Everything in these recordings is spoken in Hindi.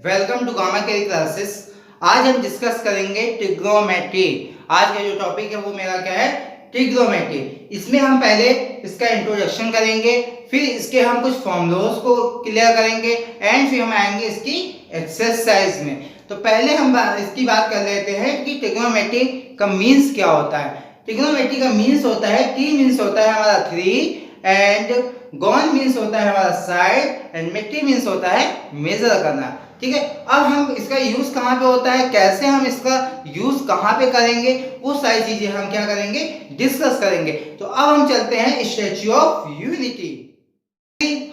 वेलकम टू गामा के क्लासेस। आज हम डिस्कस करेंगे ट्रिग्नोमेट्री। आज का जो टॉपिक है वो मेरा क्या है, ट्रिग्नोमेट्री। इसमें हम पहले इसका इंट्रोडक्शन करेंगे, फिर इसके हम कुछ फॉर्मूलाज को क्लियर करेंगे एंड फिर हम आएंगे इसकी एक्सरसाइज में। तो पहले हम इसकी बात कर लेते हैं कि ट्रिग्नोमेट्री का मीन्स क्या होता है। ट्रिग्नोमेट्री का मीन्स होता है, टी मीन्स होता है हमारा 3 एंड गॉन मीन्स होता है हमारा साइड एंड मेट्री मीन्स होता है मेजर करना। ठीक है, अब हम इसका यूज कहाँ पे होता है, कैसे हम इसका यूज कहाँ पे करेंगे, वो सारी चीजें हम क्या करेंगे, डिस्कस करेंगे। तो अब हम चलते हैं स्टैच्यू ऑफ यूनिटी।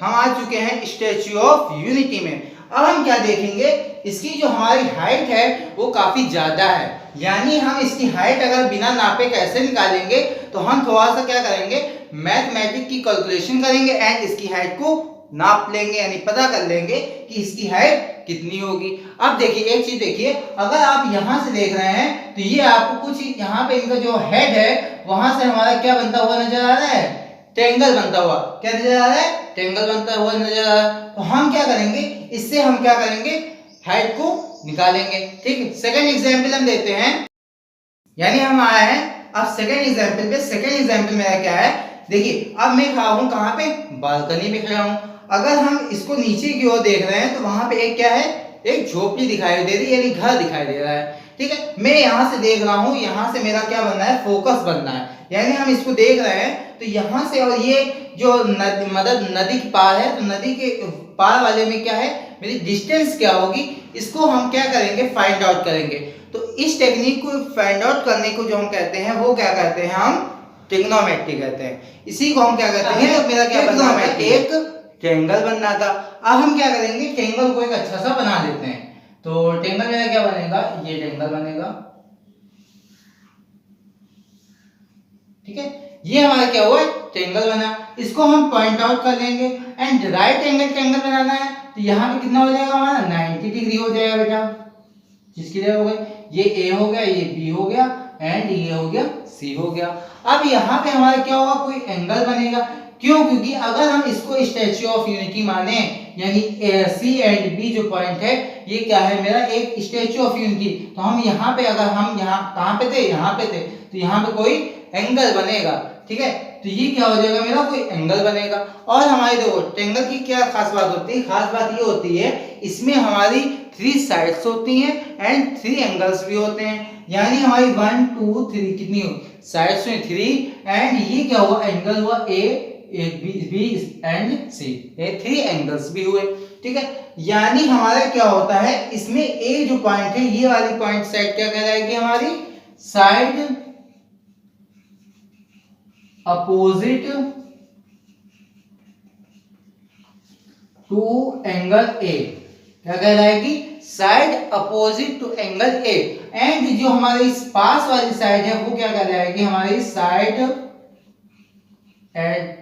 हम आ चुके हैं स्टैच्यू ऑफ यूनिटी में। अब हम क्या देखेंगे, इसकी जो हमारी हाइट है वो काफी ज्यादा है, यानी हम इसकी हाइट अगर बिना नापे कैसे निकालेंगे, तो हम थोड़ा सा क्या करेंगे, मैथमेटिक की कैलकुलेशन करेंगे एंड इसकी हाइट को नाप लेंगे, यानी पता कर लेंगे कि इसकी हाइट कितनी होगी। अब देखिए एक चीज देखिए, अगर आप यहां से देख रहे हैं तो ये आपको कुछ यहाँ पे इनका जो हेड है वहां से हमारा क्या बनता हुआ नजर आ रहा है, ट्रायंगल बनता हुआ। क्या नजर आ रहा है, ट्रायंगल बनता हुआ नजर आ रहा है। तो हम क्या करेंगे, इससे हम क्या करेंगे, हाइट को निकालेंगे। ठीक है, सेकंड एग्जांपल हम देते हैं, यानी हम आए हैं अब सेकंड एग्जांपल पे। सेकंड एग्जांपल मेरा क्या है, देखिए अब मैं खड़ा हूं कहां पे, बालकनी में खड़ा हूं। अगर हम इसको नीचे की ओर देख रहे हैं तो वहां पे एक क्या है, एक झोपड़ी दिखाई दे रही है, यानी घर दिखाई दे रहा है। ठीक है, मैं यहां से देख रहा हूं, यहां से मेरा क्या बनना है, फोकस बनना है, यानी हम इसको देख रहे हैं तो यहां से, और ये जो नदी के पार है, तो नदी के पार वाले में क्या है, मेरी डिस्टेंस क्या होगी, इसको हम क्या करेंगे, फाइंड आउट करेंगे। तो इस टेक्निक को फाइंड आउट करने को जो हम कहते हैं वो क्या कहते हैं, हम ट्रिग्नोमेट्री कहते हैं। इसी को हम क्या कहते हैं, तो मेरा क्या बनना है, एक ट्रायंगल बनना था। अब हम क्या करेंगे, ट्रायंगल को एक अच्छा सा बना देते हैं। तो ट्रायंगल मेरा क्या बनेगा, ये ट्रायंगल बनेगा। ठीक है, ये हमारा क्या हुआ, ट्रायंगल बना। इसको हम पॉइंट आउट कर लेंगे एंड राइट एंगल ट्रायंगल बनाना है, तो यहाँ पे कितना हो जाएगा हमारा, 90 डिग्री हो जाएगा बेटा। जिसकी जगह हो गई, ये ए हो गया, ये बी हो गया एंड ये हो गया सी हो गया। अब यहाँ पे हमारा क्या होगा, कोई एंगल बनेगा। क्यों, क्योंकि अगर हम इसको स्टैच्यू ऑफ यूनिटी माने, यानी सी एंड बी जो पॉइंट है ये क्या है, मेरा एक स्टैच्यू ऑफ यूनिटी। तो हम यहाँ पे, अगर हम यहाँ कहाँ पे थे, यहाँ पे थे, तो यहाँ पे कोई एंगल बनेगा। ठीक है, तो ये क्या हो जाएगा, मेरा कोई एंगल बनेगा। और हमारे देखो ट्रायंगल की क्या खास बात होती है, खास बात ये होती है इसमें हमारी 3 साइड्स होती हैं एंड 3 एंगल्स भी होते हैं, यानी हमारी 1 2 3 कितनी साइड्स में 3 एंड ये क्या हुआ, एंगल हुआ ए, एक बी एंड सी, ये 3 एंगल्स भी हुए। ठीक है, यानी हमारा क्या होता है, इसमें ए जो पॉइंट है, ये वाली पॉइंट साइड क्या कहलाएगी, हमारी side opposite to angle A, क्या कहलाएगी, side opposite to angle A. And जो हमारी इस पास वाली साइड है वो क्या कहलाएगी, हमारी साइड एडजेंट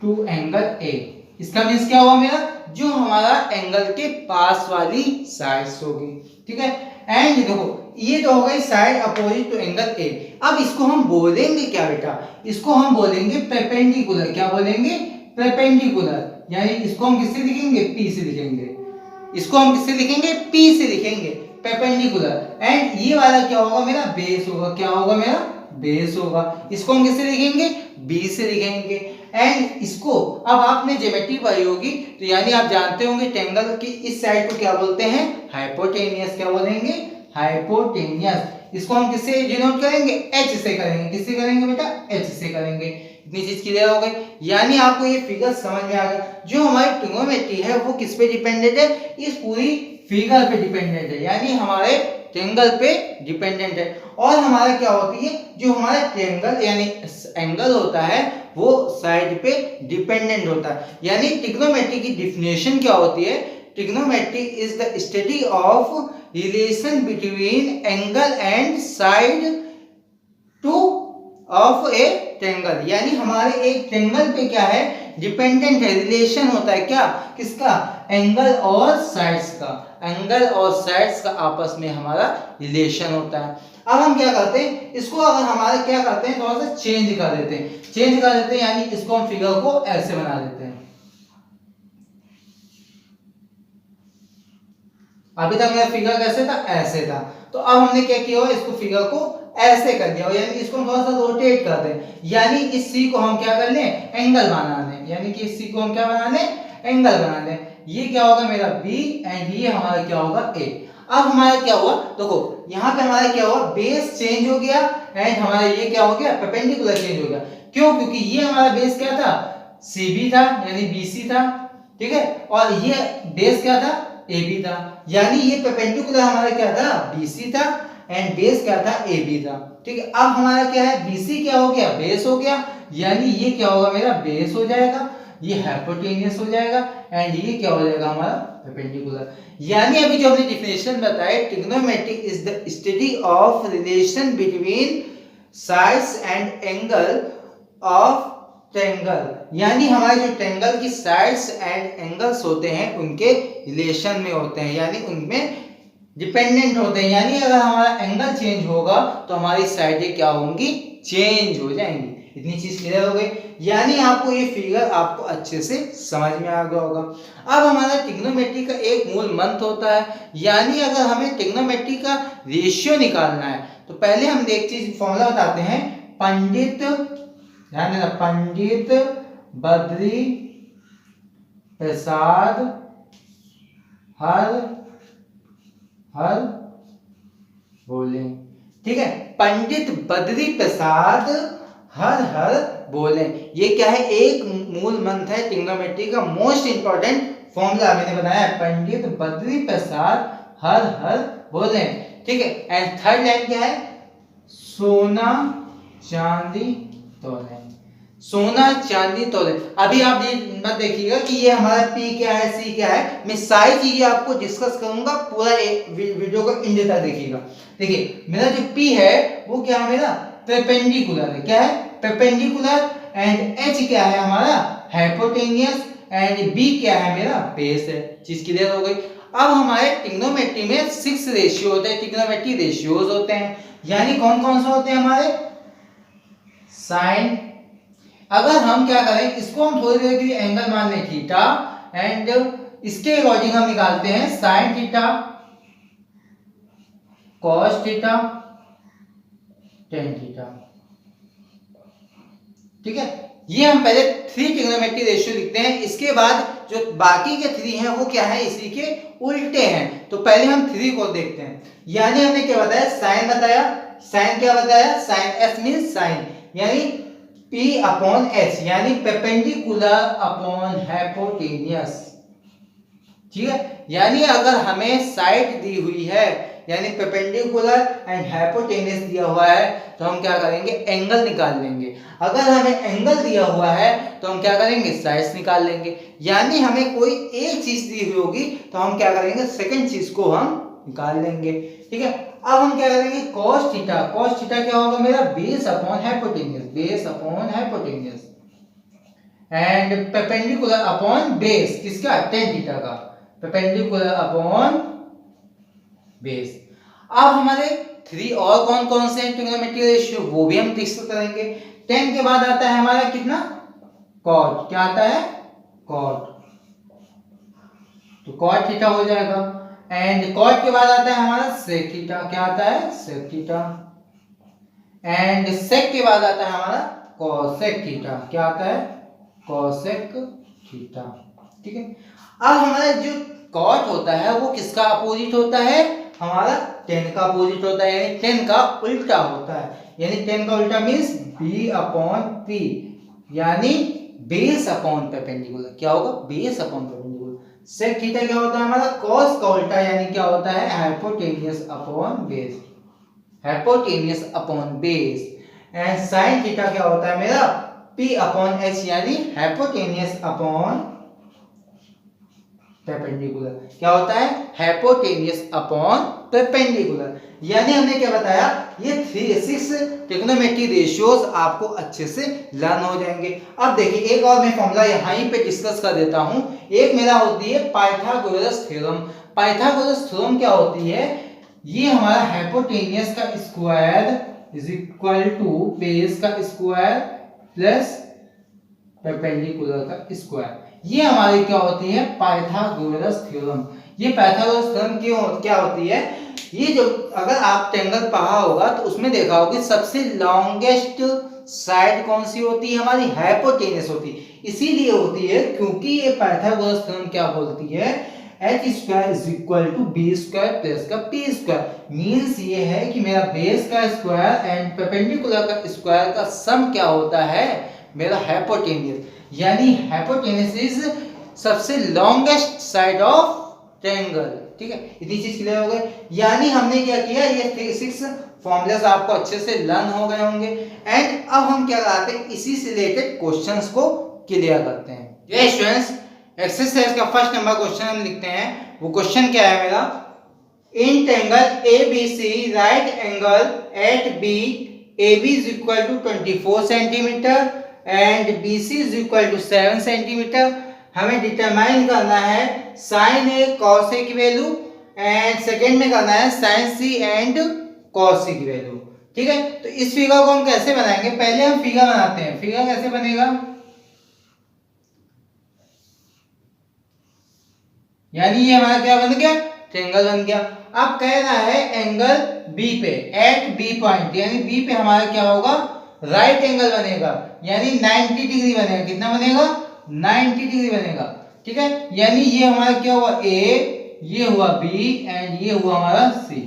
टू एंगल ए। इसका मींस क्या हुआ मेरा, जो हमारा एंगल के पास वाली साइड्स होगी। ठीक है, एंड देखो ये तो हो गई side opposite to angle A. अब इसको हम बोलेंगे क्या बेटा, इसको हम बोलेंगे परपेंडिकुलर। क्या बोलेंगे, परपेंडिकुलर, यानी इसको हम किससे लिखेंगे, पी से लिखेंगे। इसको हम किससे लिखेंगे, पी से लिखेंगे, परपेंडिकुलर। एंड ये वाला क्या होगा, मेरा बेस होगा। क्या होगा, मेरा बेस होगा। इसको हम किससे लिखेंगे, बी से लिखेंगे। एंड इसको अब आपने ज्योमेट्री पढ़ी होगी, तो यानी आप जानते होंगे ट्रायंगल की इस साइड को क्या बोलते हैं, हाइपोटेनियस। क्या बोलेंगे, हाइपोटेनियस। इसको हम किससे डिनोट करेंगे, एच से करेंगे। किससे करेंगे बेटा, एच से करेंगे। इतनी चीज क्लियर हो गई, यानी आपको ये फिगर समझ में आ गया। जो हमारी ट्रिग्नोमेट्री है वो किस पे डिपेंडेंट है, इस पूरी फिगर पे डिपेंडेंट है, यानी हमारे ट्रायंगल पे डिपेंडेंट है। और हमारा क्या होती है, जो हमारा ट्रायंगल यानी एंगल होता है वो साइड पे डिपेंडेंट होता है। यानी ट्रिग्नोमेट्री की डेफिनेशन क्या होती है, trigonometry is the study of relation between angle and side two of A triangle. यानी हमारे एक ट्रायंगल पे क्या है, डिपेंडेंट है, रिलेशन होता है। क्या, किसका, एंगल और साइड्स का। एंगल और साइड्स का आपस में हमारा रिलेशन होता है। अब हम क्या करते हैं, इसको अगर हमारे क्या करते हैं, थोड़ा सा चेंज कर देते हैं, यानी इसको हम फिगर को ऐसे बना देते हैं। अभी तक मेरा फिगर कैसे था, ऐसे था, तो अब हमने क्या किया हुआ, इसको फिगर को ऐसे कर दिया, यानी इसको हम थोड़ा सा रोटेट कर दें, यानी इस सी को हम क्या कर लें, एंगल बना लें, यानी कि इस सी को हम क्या बना लें, एंगल बना लें। ये क्या होगा मेरा बी एंड ये हमारा क्या होगा ए। अब हमारा क्या हुआ, देखो यहाँ पे हमारा क्या हुआ, बेस चेंज हो गया एंड हमारा ये क्या हो गया, परपेंडिकुलर चेंज हो गया। क्यों, क्योंकि ये हमारा बेस क्या था, सीबी था, यानी बीसी था, ठीक है, और ये बेस क्या था, AB था, यानी ये परपेंडिकुलर हमारा क्या था, BC था एंड बेस क्या था, AB था, ठीक है। अब हमारा क्या है, BC क्या हो गया, बेस हो गया, यानी ये क्या होगा मेरा, बेस हो जाएगा, ये हाइपोटेनियस हो जाएगा एंड ये क्या हो जाएगा हमारा, परपेंडिकुलर। यानी अभी जो हमने डिफिनेशन बताया, trigonometry is the study of relation between sides and angle of triangle, यानी हमारे जो ट्रायंगल की साइड्स एंड एंगल्स होते हैं उनके रिलेशन में होते हैं, यानी उनमें डिपेंडेंट होते हैं, यानी अगर हमारा एंगल चेंज होगा तो हमारी साइडें क्या होंगी, चेंज हो जाएंगी। इतनी चीज क्लियर हो गई, यानी आपको ये फिगर आपको अच्छे से समझ में आ गया होगा। अब हमारा ट्रिग्नोमेट्री का एक मूल मंत्र होता है, यानी अगर हमें ट्रिग्नोमेट्री का रेशियो निकालना है तो पहले हम एक चीज फॉर्मूला बताते हैं, पंडित, ध्यान देना, पंडित बद्री प्रसाद हर हर बोले, ठीक है, पंडित बद्री प्रसाद हर हर बोले, ये क्या है, एक मूल मंत्र है ट्रिग्नोमेट्री का, मोस्ट इंपॉर्टेंट फॉर्मूला मैंने बनाया है, पंडित बद्री प्रसाद हर हर बोले, ठीक है। एंड थर्ड लाइन क्या है, सोना चांदी तोले, सोना चांदी तोले। अभी आप ये मत देखिएगा कि ये हमारा P क्या है, C क्या है, मैं सारी चीजें आपको डिस्कस करूंगा, पूरा वीडियो को एंड तक देखिएगा। देखिए मेरा जो P है वो क्या है, मेरा परपेंडिकुलर है, क्या है, परपेंडिकुलर, एंड H क्या है हमारा, हाइपोटेनियस, एंड B क्या है मेरा, बेस है। चीज क्लियर हो गई। अब हमारे ट्रिग्नोमेट्री में 6 रेशियो होते हैं, ट्रिग्नोमेट्री रेशियोज होते हैं, यानी कौन कौन से होते हैं हमारे, साइन, अगर हम क्या करें, इसको हम थोड़ी देर के लिए एंगल मान लें थीटा, एंड इसके अकॉर्डिंग हम निकालते हैं sine theta, cos theta, tan theta, ठीक है। ये हम पहले 3 ट्रिग्नोमेट्री रेशियो लिखते हैं, इसके बाद जो बाकी के 3 हैं वो क्या है, इसी के उल्टे हैं, तो पहले हम 3 को देखते हैं। यानी हमने क्या बताया, साइन बताया, साइन क्या बताया, साइन S मींस साइन, यानी P अपॉन H, यानी परपेंडिकुलर अपॉन हाइपोटेनियस, ठीक है। यानी अगर हमें साइड दी हुई है, यानी परपेंडिकुलर एंड हाइपोटेनियस दिया हुआ है, तो हम क्या करेंगे, एंगल निकाल लेंगे। अगर हमें एंगल दिया हुआ है तो हम क्या करेंगे, साइड्स निकाल लेंगे। यानी हमें कोई एक चीज दी हुई होगी तो हम क्या करेंगे, सेकंड चीज को हम निकाल लेंगे, ठीक है। अब हम क्या करेंगे, cos थीटा, cos थीटा क्या होगा मेरा, base upon hypotenuse, base upon hypotenuse, and perpendicular upon base, किसका, tan थीटा का, परपेंडिकुलर अपॉन बेस। अब हमारे 3 और कौन कौन से ट्रिग्नोमेट्री रेशियो, वो भी हम डिस्कस करेंगे। tan के बाद आता है हमारा कितना, cot, क्या आता है, cot, तो cot थीटा हो जाएगा, एंड cot के बाद आता है हमारा sec थीटा, क्या आता है, sec थीटा, एंड sec के बाद आता है हमारा cosec थीटा, क्या आता है, cosec थीटा, ठीक है। अब हमारा जो cot होता है वो किसका अपोजिट होता है, हमारा tan का अपोजिट होता है, यानी tan का उल्टा होता है, यानी tan का उल्टा मींस B अपॉन P, यानी बेस अपॉन परपेंडिकुलर, क्या होगा, base upon perpendicular. sec theta क्या होता है हमारा, cos का उल्टा, यानी क्या होता है, hypotenuse upon base, hypotenuse upon base, and sin theta क्या होता है मेरा, P अपॉन H, यानी हाइपोटेनियस अपॉन परपेंडिकुलर, क्या होता है, हाइपोटेनियस अपॉन परपेंडिकुलर। यानी हमने क्या बताया, ये 6 ट्रिग्नोमेट्री रेशियोज आपको अच्छे से लर्न हो जाएंगे। अब देखिए एक और मैं फॉर्मूला यहीं पे डिस्कस कर देता हूं। एक मेरा होती है पाइथागोरस थ्योरम। पाइथागोरस थ्योरम क्या होती है, ये हमारा हाइपोटेनियस का square is equal to base का स्क्वायर प्लस परपेंडिकुलर का स्क्वायर। ये हमारी क्या होती है, पाइथागोरस थ्योरम। ये पाइथागोरस थ्योरम क्यों क्या होती है, ये जो अगर आप ट्रायंगल पढ़ा होगा तो उसमें देखा होगा सबसे लॉन्गेस्ट साइड कौन सी होती है, हमारी हाइपोटेनस होती है। इसीलिए होती है क्योंकि ये पाइथागोरस थ्योरम क्या बोलती है, h square is equal to B square plus का पी स्क्वायर। मींस ये है कि मेरा बेस का स्क्वायर एंड परपेंडिकुलर का स्क्वायर का सम क्या होता है, मेरा हाइपोटेनस। यानी हाइपोटेनस इज सबसे लॉन्गेस्ट साइड ऑफ ट्रायंगल। ठीक है, इतनी चीज क्लियर हो गई। यानी हमने क्या किया, ये 6 फॉर्मूलाज आपको अच्छे से लर्न हो गए होंगे। एंड अब हम क्या करते हैं, इसी से रिलेटेड क्वेश्चंस को क्लियर करते हैं। ये स्टूडेंट्स, एक्सरसाइज का फर्स्ट नंबर क्वेश्चन हम लिखते हैं। वो क्वेश्चन क्या है मेरा, in triangle ABC right angle at B AB is equal to 24 centimetre and BC is equal to 7 centimetre. हमें डिटरमाइन करना है साइन ए कॉस ए की वैल्यू एंड सेकंड में करना है साइन सी एंड कॉस सी की वैल्यू। ठीक है, तो इस फिगर को हम कैसे बनाएंगे, पहले हम फिगर बनाते हैं। फिगर कैसे बनेगा, यानी ये हमारा क्या बन गया, ट्रायंगल बन गया। अब कह रहा है एंगल बी पे एट बी पॉइंट, यानी बी पे हमारा क्या होगा, राइट एंगल बनेगा, यानी 90 डिग्री बनेगा। कितना बनेगा, 90 डिग्री बनेगा। ठीक है, यानी ये हमारा क्या हुआ, ए, ये हुआ बी एंड ये हुआ हमारा सी।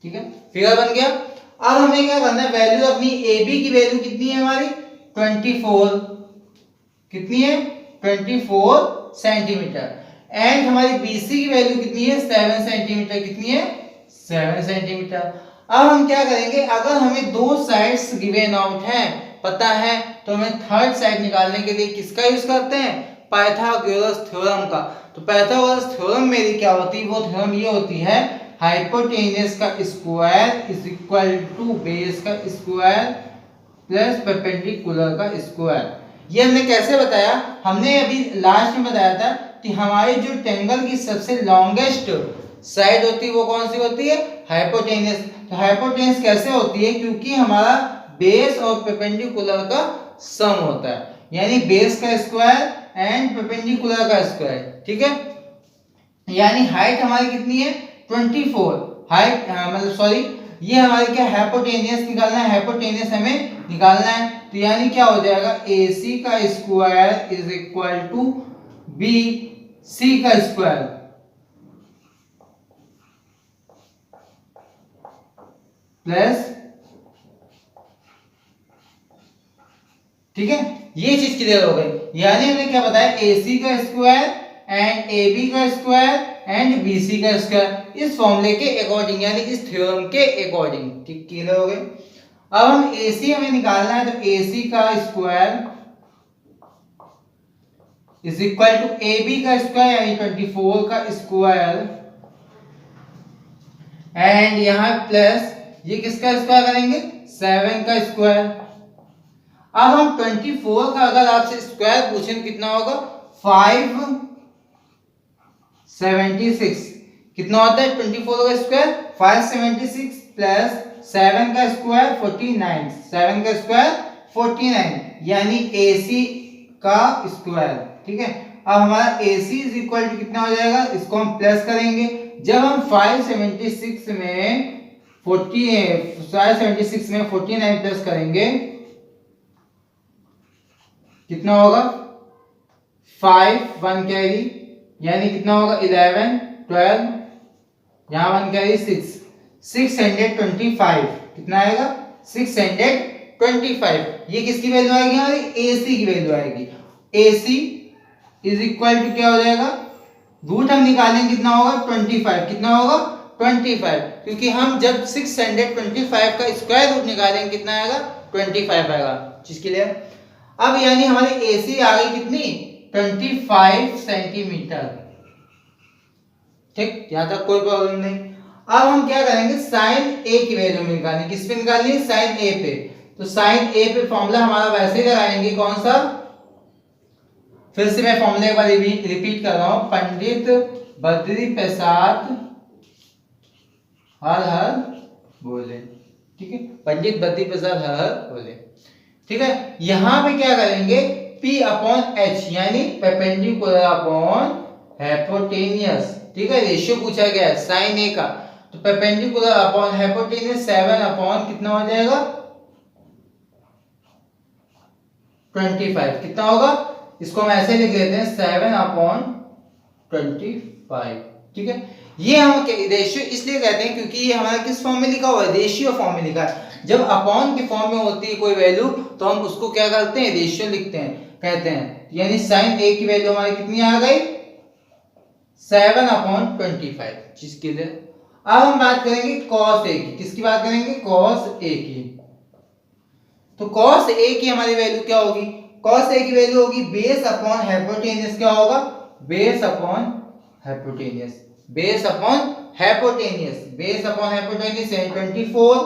ठीक है, फिगर बन गया। अब हमें क्या करना है, वैल्यू अपनी ए बी की वैल्यू कितनी है हमारी 24, कितनी है 24 सेंटीमीटर एंड हमारी BC की वैल्यू कितनी है 7 सेंटीमीटर, कितनी है 7 सेंटीमीटर। अब हम क्या करेंगे, अगर हमें दो साइड्स गिवन आउट है पता है, तो हमें थर्ड साइड निकालने के लिए किसका यूज करते हैं, पाइथागोरस थ्योरम का। तो पाइथागोरस थ्योरम मेरी क्या होती है, वो थ्योरम ये होती है हाइपोटेनस का square is equal to base का स्क्वायर प्लस परपेंडिकुलर का स्क्वायर। ये हमने कैसे बताया, हमने अभी लास्ट में बताया था कि हमारे जो ट्रायंगल की सबसे लॉन्गेस्ट साइड होती है वो कौन सी होती है, हाइपोटेनस। तो हाइपोटेनस कैसे होती है, क्योंकि हमारा बेस और परपेंडिकुलर का सम होता है, यानी बेस का स्क्वायर एंड परपेंडिकुलर का स्क्वायर। ठीक है, यानी हाइट हमारी कितनी है 24, हाइट मतलब सॉरी, ये हमारे क्या हाइपोटेनियस निकालना है, हाइपोटेनियस हमें निकालना है। तो यानी क्या हो जाएगा, AC का square is equal to BC का स्क्वायर प्लस, ठीक है, ये चीज क्लियर हो गई। यानी हमने क्या बताया, AC का स्क्वायर एंड AB का स्क्वायर एंड BC का स्क्वायर, इस फॉर्मूले के अकॉर्डिंग, यानी इस थ्योरम के अकॉर्डिंग। ठीक, क्लियर हो गए। अब हम AC हमें निकालना है, तो AC का square is equal to AB का स्क्वायर यानी 24 का स्क्वायर एंड यहां प्लस ये किसका स्क्वायर करेंगे, 7 का स्क्वायर। अब हम 24 का अगर आपसे स्क्वायर पूछें तो कितना होगा, 576। कितना होता है 24 का स्क्वायर 576 प्लस 7 का स्क्वायर 49, 7 का स्क्वायर 49, यानी AC का स्क्वायर। ठीक है, अब हमारा AC इज इक्वल टू कितना हो जाएगा, इसको हम प्लस करेंगे। जब हम 576 में 49 प्लस करेंगे कितना होगा, 5 1 कैरी, यानी कितना होगा 11 12, यहां 1 कैरी 625, कितना आएगा 625। ये किसकी वैल्यू आएगी, हमारी AC की वैल्यू आएगी। AC इज इक्वल टू क्या हो जाएगा, रूट हम निकालेंगे कितना होगा 25, कितना होगा 25, क्योंकि हम जब 625 का स्क्वायर रूट निकालेंगे कितना आएगा 25 आएगा। चीज क्लियर। अब यानी हमारी AC आ गई कितनी 25 सेंटीमीटर। ठीक, यहां तक कोई प्रॉब्लम नहीं। अब हम क्या करेंगे, साइन A की वैल्यू निकालनी, किस पे निकालनी है, साइन A पे। तो साइन A पे फॉर्मूला हमारा वैसे ही लगाएंगे, कौन सा, फिर से मैं फॉर्मूले एक बार रिपीट कर रहा हूं, पंडित बद्री प्रसाद हर हर बोले, ठीक है, पंडित बद्री प्रसाद हर हर बोले, ठीक है। यहां पे क्या करेंगे, P अपॉन एच यानी परपेंडिकुलर अपॉन हाइपोटेनियस, ठीक है, रेशियो पूछा गया है साइन ए का, तो परपेंडिकुलर अपॉन हाइपोटेनियस 7 अपॉन कितना हो जाएगा 25, कितना होगा, इसको हम ऐसे लिख लेते हैं 7 अपॉन 25, ठीक है। ये हम रेशियो इसलिए कहते हैं क्योंकि ये हमारा किस फॉर्म में लिखा हुआ है, रेशियो फॉर्म में लिखा है। जब अपॉन के फॉर्म में होती है कोई वैल्यू तो हम उसको क्या करते हैं, रेशियो लिखते हैं, कहते हैं, यानी साइन ए की वैल्यू हमारी कितनी आ गई 7 अपॉन 25, जिसके लिए अब हम बात करेंगे कॉस ए की, किसकी बात करेंगे, कॉस ए की। तो कॉस ए की हमारी वैल्यू क्या होगी, कॉस ए की वैल्यू होगी बेस अपॉन हाइपोटेनियस, क्या होगा, base upon hypotenuse, base upon hypotenuse, base upon hypotenuse यानी 24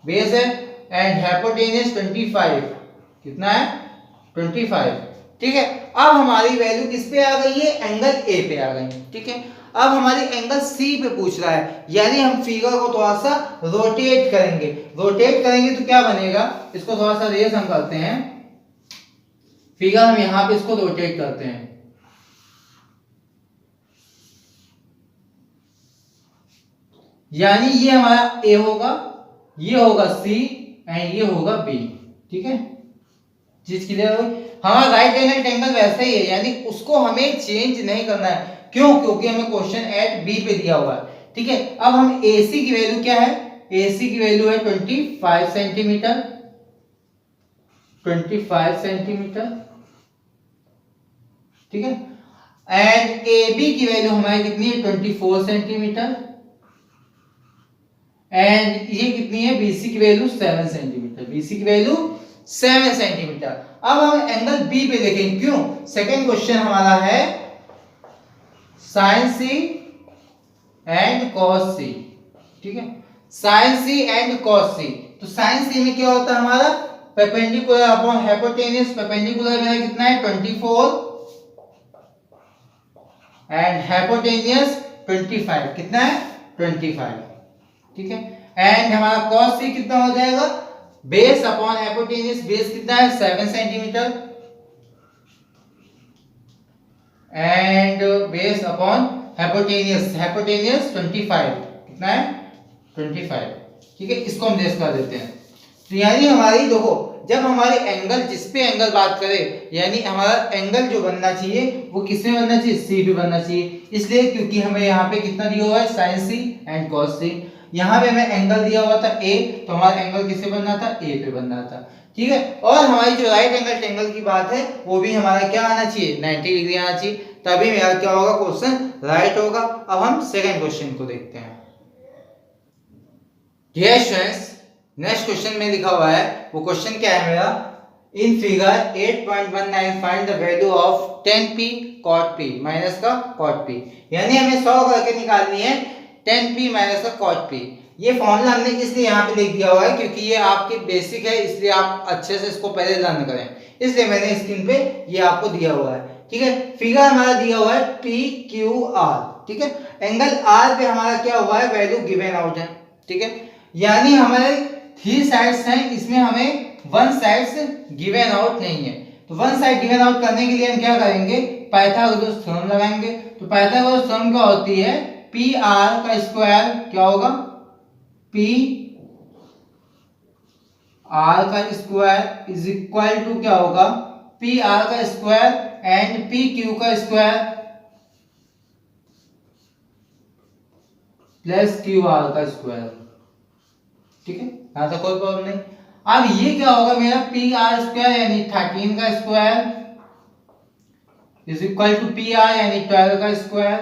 बेस है एंड हाइपोटेनियस 25, कितना है 25, ठीक है। अब हमारी वैल्यू किस पे आ गई है, एंगल ए पे आ गई, ठीक है। अब हमारी एंगल सी पे पूछ रहा है, यानी हम फिगर को थोड़ा सा रोटेट करेंगे, रोटेट करेंगे तो क्या बनेगा, इसको थोड़ा सा रेस हम करते हैं, फिगर हम यहां पे इसको रोटेट करते हैं, यानी ये हमारा ए होगा, ये होगा सी एंड ये होगा बी, ठीक है, चीज क्लियर हो गई। हमारा राइट एंगल ट्रायंगल वैसा ही है, यानी उसको हमें चेंज नहीं करना है, क्यों, क्योंकि हमें क्वेश्चन एट बी पे दिया हुआ है, ठीक है। अब हम AC की वैल्यू क्या है, AC की वैल्यू है 25 सेंटीमीटर, 25 सेंटीमीटर, ठीक है, एंड AB की वैल्यू हमारी कितनी है 24 सेंटीमीटर, एंड ये कितनी है BC की वैल्यू 7 सेंटीमीटर, BC की वैल्यू 7 सेंटीमीटर। अब हम एंगल बी पे देखेंगे, क्यों, सेकंड क्वेश्चन हमारा है साइन सी एंड कॉस सी, ठीक है, साइन सी एंड कॉस सी। तो साइन सी में क्या होता है हमारा परपेंडिकुलर अपॉन हाइपोटेनियस, परपेंडिकुलर में कितना है 24 एंड हाइपोटेनियस 25, कितना है 25, ठीक है, एंड हमारा कॉस सी कितना हो जाएगा, बेस अपॉन हाइपोटेनियस, बेस कितना है 7 centimetre and base upon hypotenuse, hypotenuse 25, कितना है 25, ठीक है, इसको हम लेस कर देते हैं। तो यानी हमारी देखो, जब हमारे एंगल, जिस पे एंगल बात करें, यानी हमारा एंगल जो बनना चाहिए वो किसमें बनना चाहिए, सी पे बनना चाहिए, इसलिए क्योंकि हमें यहाँ पे कितना दिया हुआ है साइन सी एंड कॉस सी, यहाँ पे हमें एंगल दिया हुआ था ए, तो हमारा एंगल किससे बनना था, ए पे बनना था, ठीक है। और हमारी जो राइट एंगल ट्रायंगल की बात है वो भी हमारा क्या आना चाहिए 90 डिग्री आना चाहिए, तभी मेरा क्या होगा, क्वेश्चन राइट होगा। अब हम सेकंड क्वेश्चन को देखते हैं। डियर स्टूडेंट्स, नेक्स्ट क्वेश्चन में लिखा हुआ है, वो क्वेश्चन क्या है मेरा, in figure 8.19 find the value of 10p cot p minus का cot p, यानी हमें 100 करके निकालनी है 10p माइनस का cot p। ये फॉर्मूला हमने इसलिए यहाँ पे लिख दिया हुआ है क्योंकि ये आपके बेसिक है, इसलिए आप अच्छे से इसको पहले लर्न करें, इसलिए मैंने स्क्रीन पे ये आपको दिया हुआ है, ठीक है। फिगर हमारा दिया हुआ है PQR, ठीक है, एंगल R पे हमारा क्या हुआ है, वैल्यू गिवन आउट है, ठीक है, यानी हमारे 3 साइड्स हैं, इसमें हमें 1 साइड गिवन आउट नहीं है, तो 1 साइड गिवन आउट करने के लिए हम क्या करेंगे, पाइथागोरस थ्योरम लगाएंगे। तो पाइथागोरस थ्योरम क्या होती है, PR का स्क्वायर क्या होगा, P R का स्क्वायर इज इक्वल टू क्या होगा, PR का स्क्वायर एंड PQ का स्क्वायर प्लस QR का स्क्वायर, ठीक है, यहां तक कोई प्रॉब्लम नहीं। अब ये क्या होगा मेरा PR स्क्वायर यानी 13 का square is equal to PR यानी 12 का स्क्वायर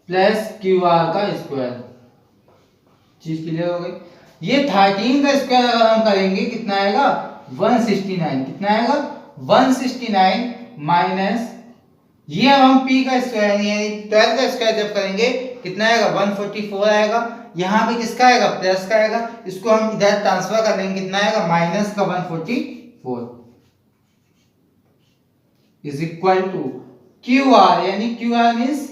प्लस QR का स्क्वायर, चीज क्लियर हो गई। ये 13 का स्क्वायर अगर हम करेंगे कितना आएगा 169, कितना आएगा 169 माइनस ये अब हम P का स्क्वायर यानी 12 का स्क्वायर जब करेंगे कितना आएगा 144 आएगा, यहाँ पे किसका आएगा प्लस का आएगा, इसको हम इधर ट्रांसफर कर लेंगे, कितना आएगा माइनस का 144 इज इक्वल टू QR यानी QR मींस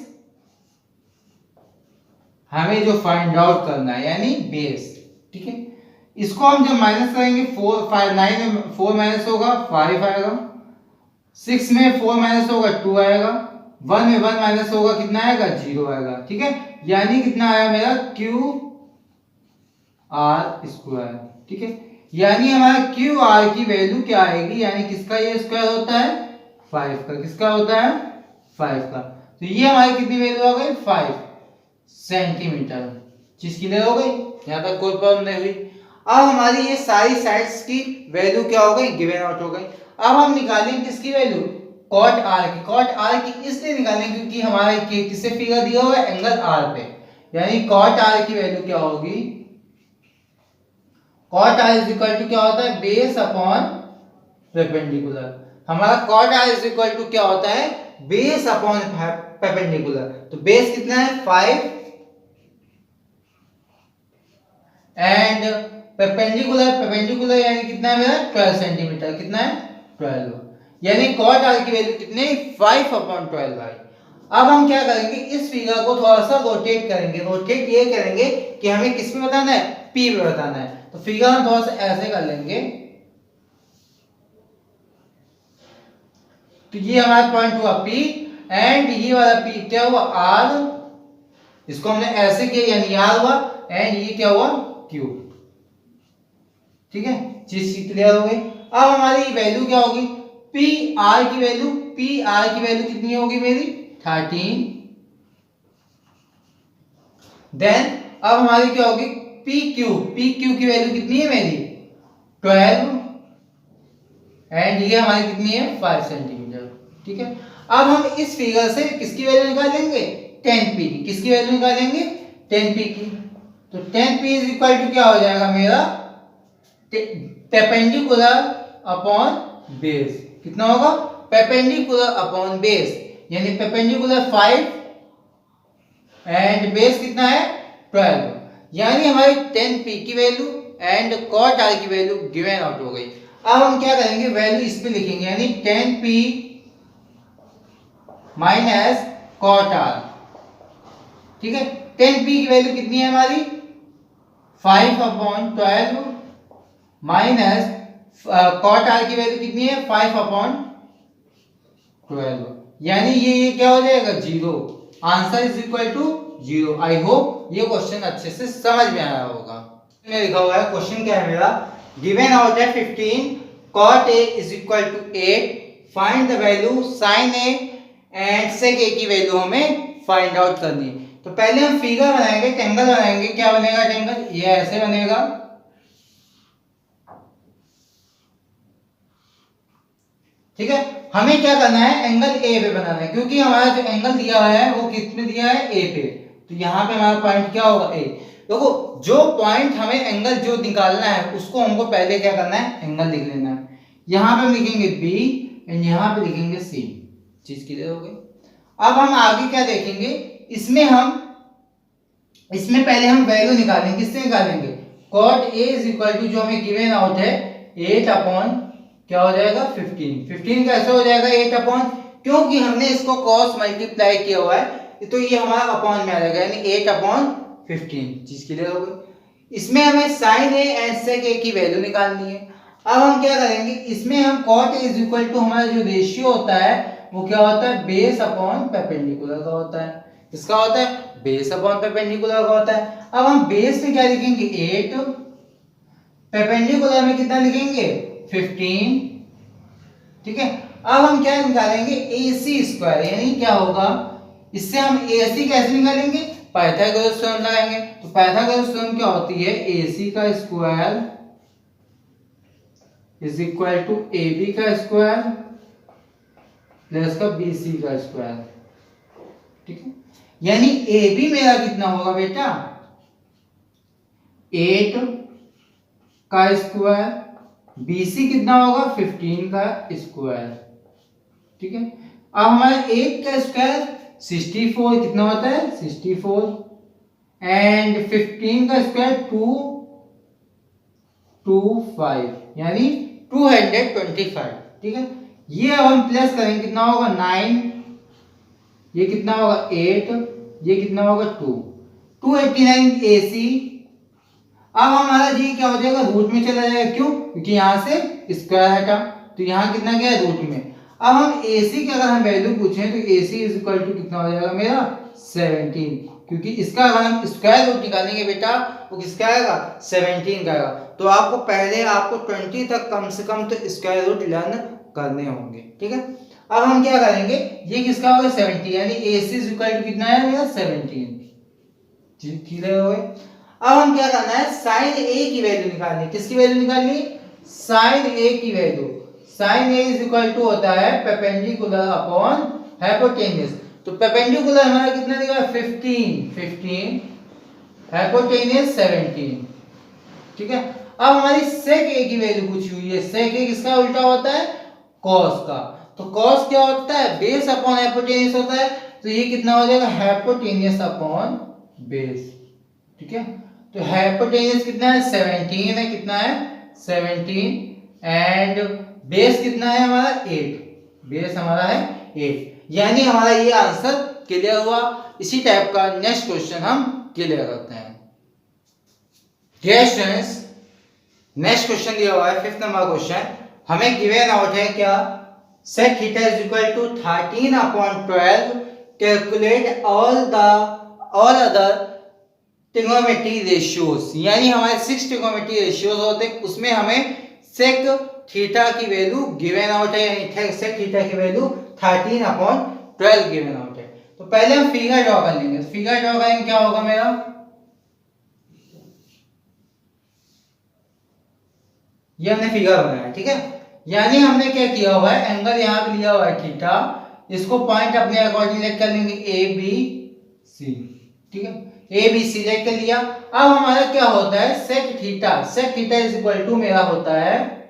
हमें जो फाइंड आउट करना है यानी बेस। ठीक है, इसको हम जब माइनस करेंगे 4 5 9 में 4 माइनस होगा 5 आएगा, 6 में 4 माइनस होगा 2 आएगा, 1 में 1 माइनस होगा कितना आएगा 0 आएगा। ठीक है, यानी कितना आया मेरा क्यू आर स्क्वायर। ठीक है, यानी हमारा क्यू आर की वैल्यू क्या आएगी, यानी किसका ये स्क्वायर होता है 5 का, किसका होता है 5 का। तो ये हमारी कितनी वैल्यू आ गई 5 सेंटीमीटर। चीज क्लियर हो गई, यहाँ तक कोई प्रॉब्लम नहीं हुई। अब हमारी ये सारी साइड्स की वैल्यू क्या हो गई गिवन आउट हो गई। अब हम निकालेंगे किसकी वैल्यू कॉट आर की। कॉट आर की इसलिए निकालेंगे क्योंकि हमारे किससे फिगर दिया हुआ है एंगल आर पे, यानी कॉट आर की वैल्यू क्या होगी, cot R is equal to क्या होता है बेस अपॉन परपेंडिकुलर। हमारा cot R is equal to क्या होता है बेस अपॉन परपेंडिकुलर। तो बेस कितना है 5 एंड परपेंडिकुलर यानी कितना है मेरा 12 सेंटीमीटर, कितना है 12, यानी कॉट आर की वैल्यू कितनी 5 अपॉन 12 आई। अब हम क्या करेंगे इस फिगर को थोड़ा सा रोटेट करेंगे। रोटेट ये करेंगे कि हमें किस पे बताना है पी पे बताना है। तो फिगर हम थोड़ा सा ऐसे कर लेंगे, तो ये हमारा पॉइंट हुआ पी एंड ये वाला पी क्या हुआ आर, इसको हमने ऐसे किया यानी आर हुआ एंड ये क्या हुआ क्यू। ठीक है, चीज क्लियर हो गई। अब हमारी वैल्यू क्या होगी पी आर की वैल्यू, पी आर की वैल्यू कितनी होगी मेरी 13। देन अब हमारी क्या होगी पी क्यू की वैल्यू कितनी है मेरी 12 एंड ये हमारी कितनी है 5 सेंटीमीटर। ठीक है, अब हम इस फिगर से किसकी वैल्यू निकालेंगे 10p की, किसकी वैल्यू निकालेंगे 10p की। तो 10p इज इक्वल टू क्या हो जाएगा मेरा परपेंडिकुलर अपॉन बेस, कितना होगा परपेंडिकुलर अपॉन बेस, यानी परपेंडिकुलर 5 एंड बेस कितना है 12, यानी हमारी 10p की वैल्यू एंड कॉट आर की वैल्यू गिवन आउट हो गई। अब हम क्या करेंगे वैल्यू इस पे लिखेंगे यानी 10p माइनस कॉट आर। ठीक है, 10p की वैल्यू कितनी है हमारी 5 अपॉन 12 माइनस कॉट आर की वैल्यू कितनी है 5 अपॉन 12, यानी ये क्या हो जाएगा 0। Answer is equal to 0। I hope ये क्वेश्चन अच्छे से समझ में आया होगा। इसमें लिखा हुआ है क्वेश्चन क्या है मेरा गिवन आउट है 15 cot a is equal to 8 find the value sin a and sec a की वैल्यू हमें फाइंड आउट करनी है। तो पहले हम फिगर बनाएंगे, ट्रायंगल बनाएंगे। क्या बनेगा ट्रायंगल, ये ऐसे बनेगा। ठीक है, हमें क्या करना है एंगल ए पे बनाना है, क्योंकि हमारा जो एंगल दिया है वो किस में दिया है ए पे। तो यहाँ पे हमारा पॉइंट क्या होगा ए। देखो जो पॉइंट हमें एंगल जो निकालना है उसको हमको पहले क्या करना है एंगल लिख लेना है। यहाँ पे हम लिखेंगे बी एंड यहाँ पे लिखेंगे सी। चीज क्लियर हो गई। अब हम आगे क्या देखेंगे, इसमें पहले हम वैल्यू निकालेंगे। किससे निकालेंगे cot a is equal to जो हमें गिवन आउट है 8 अपॉन क्या हो जाएगा 15 कैसे हो जाएगा 8 अपॉन, क्योंकि हमने इसको क्रॉस मल्टीप्लाई किया हुआ है तो ये हमारा अपॉन में आ जाएगा यानी 8 अपॉन 15। चीज क्लियर हो गई। इसमें हमें sin a and sec a की वैल्यू निकालनी है। अब हम क्या करेंगे, इसमें हम cot a is equal to हमारा जो रेशियो होता है वो क्या होता है बेस अपॉन परपेंडिकुलर का होता है। किसका होता है बेस अपॉन परपेंडिकुलर का होता है। अब हम बेस में क्या लिखेंगे 8, परपेंडिकुलर में कितना लिखेंगे 15। ठीक है, अब हम क्या निकालेंगे AC स्क्वायर, यानी क्या होगा इससे हम AC कैसे निकालेंगे पाइथागोरस थ्योरम लगाएंगे। तो पाइथागोरस थ्योरम क्या होती है AC का square is equal to AB का स्क्वायर प्लस का BC का स्क्वायर। ठीक है, यानी AB मेरा कितना होगा बेटा 8 का स्क्वायर, BC कितना होगा 15 का स्क्वायर। ठीक है, अब हमारा 8 का स्क्वायर 64 कितना होता है 64 एंड 15 का स्क्वायर 225 यानी 225। ठीक है, ये अब हम प्लस करेंगे कितना होगा 9, ये कितना होगा 8, ये कितना होगा 2, 289 AC। अब हमारा जी क्या हो जाएगा, रूट में चला जाएगा, क्यों? क्योंकि यहाँ से स्क्वायर हटा, तो यहाँ कितना गया, रूट में। अब हम AC की अगर हम वैल्यू पूछें तो AC इज इक्वल टू कितना हो जाएगा मेरा 17, क्योंकि इसका अगर हम स्क्वायर रूट निकालेंगे बेटा वो किसका आएगा, 17 का आएगा। तो आपको पहले आपको 20 तक कम से कम तो स्क्वायर रूट लर्न करने होंगे, ठीक है। अब हम क्या करेंगे, ये किसका होगा 17, यानी AC इज इक्वल टू कितना है मेरा 17, क्लियर हो गए। अब हम क्या करना है, साइन A की वैल्यू निकालनी है। किसकी वैल्यू निकालनी, साइन A की value. Sine A is equal to होता है परपेंडिकुलर अपॉन हाइपोटेन्यूज। तो परपेंडिकुलर हमारा कितना दिया, 15, हाइपोटेन्यूज 17, ठीक है। अब हमारी सेक A की वैल्यू पूछी हुई है। सेक A किसका उल्टा होता है, कॉस का। तो कॉस क्या होता है, बेस अपॉन हाइपोटेन्यूज होता है। तो ये कितना हो जाएगा, हाइपोटेन्यूज अपॉन बेस, ठीक है। तो हाइपोटेन्यूज कितना है, 17 है, कितना है 17, एंड बेस कितना है हमारा 8, बेस हमारा है 8, यानी हमारा ये आंसर क्लियर हुआ। इसी टाइप का नेक्स्ट क्वेश्चन हम क्लियर करते हैं। स्टूडेंट्स, नेक्स्ट क्वेश्चन दिया हुआ है 5th नंबर क्वेश्चन। हमें गिवन आउट है क्या, sec theta is equal to 13/12, calculate all other trigonometry ratios. यानी हमारे 6 ट्रिग्नोमेट्री रेशियोज होते हैं, उसमें हमें सेक थीटा की वैल्यू गिवन आउट है, यानी सेक थीटा की वैल्यू 13/12 गिवन आउट है। तो पहले हम फिगर ड्रॉ कर लेंगे। तो फिगर ड्रॉ करेंगे, क्या होगा मेरा, ये हमने फिगर बनाया, ठीक है। यानी हमने क्या किया हुआ है, एंगल यहाँ पे लिया हुआ है थीटा, इसको पॉइंट अपने अकॉर्डिंग सिलेक्ट कर लेंगे ABC, ठीक है। ABC सिलेक्ट कर लिया। अब हमारा क्या होता है, sec theta is equal to मेरा होता है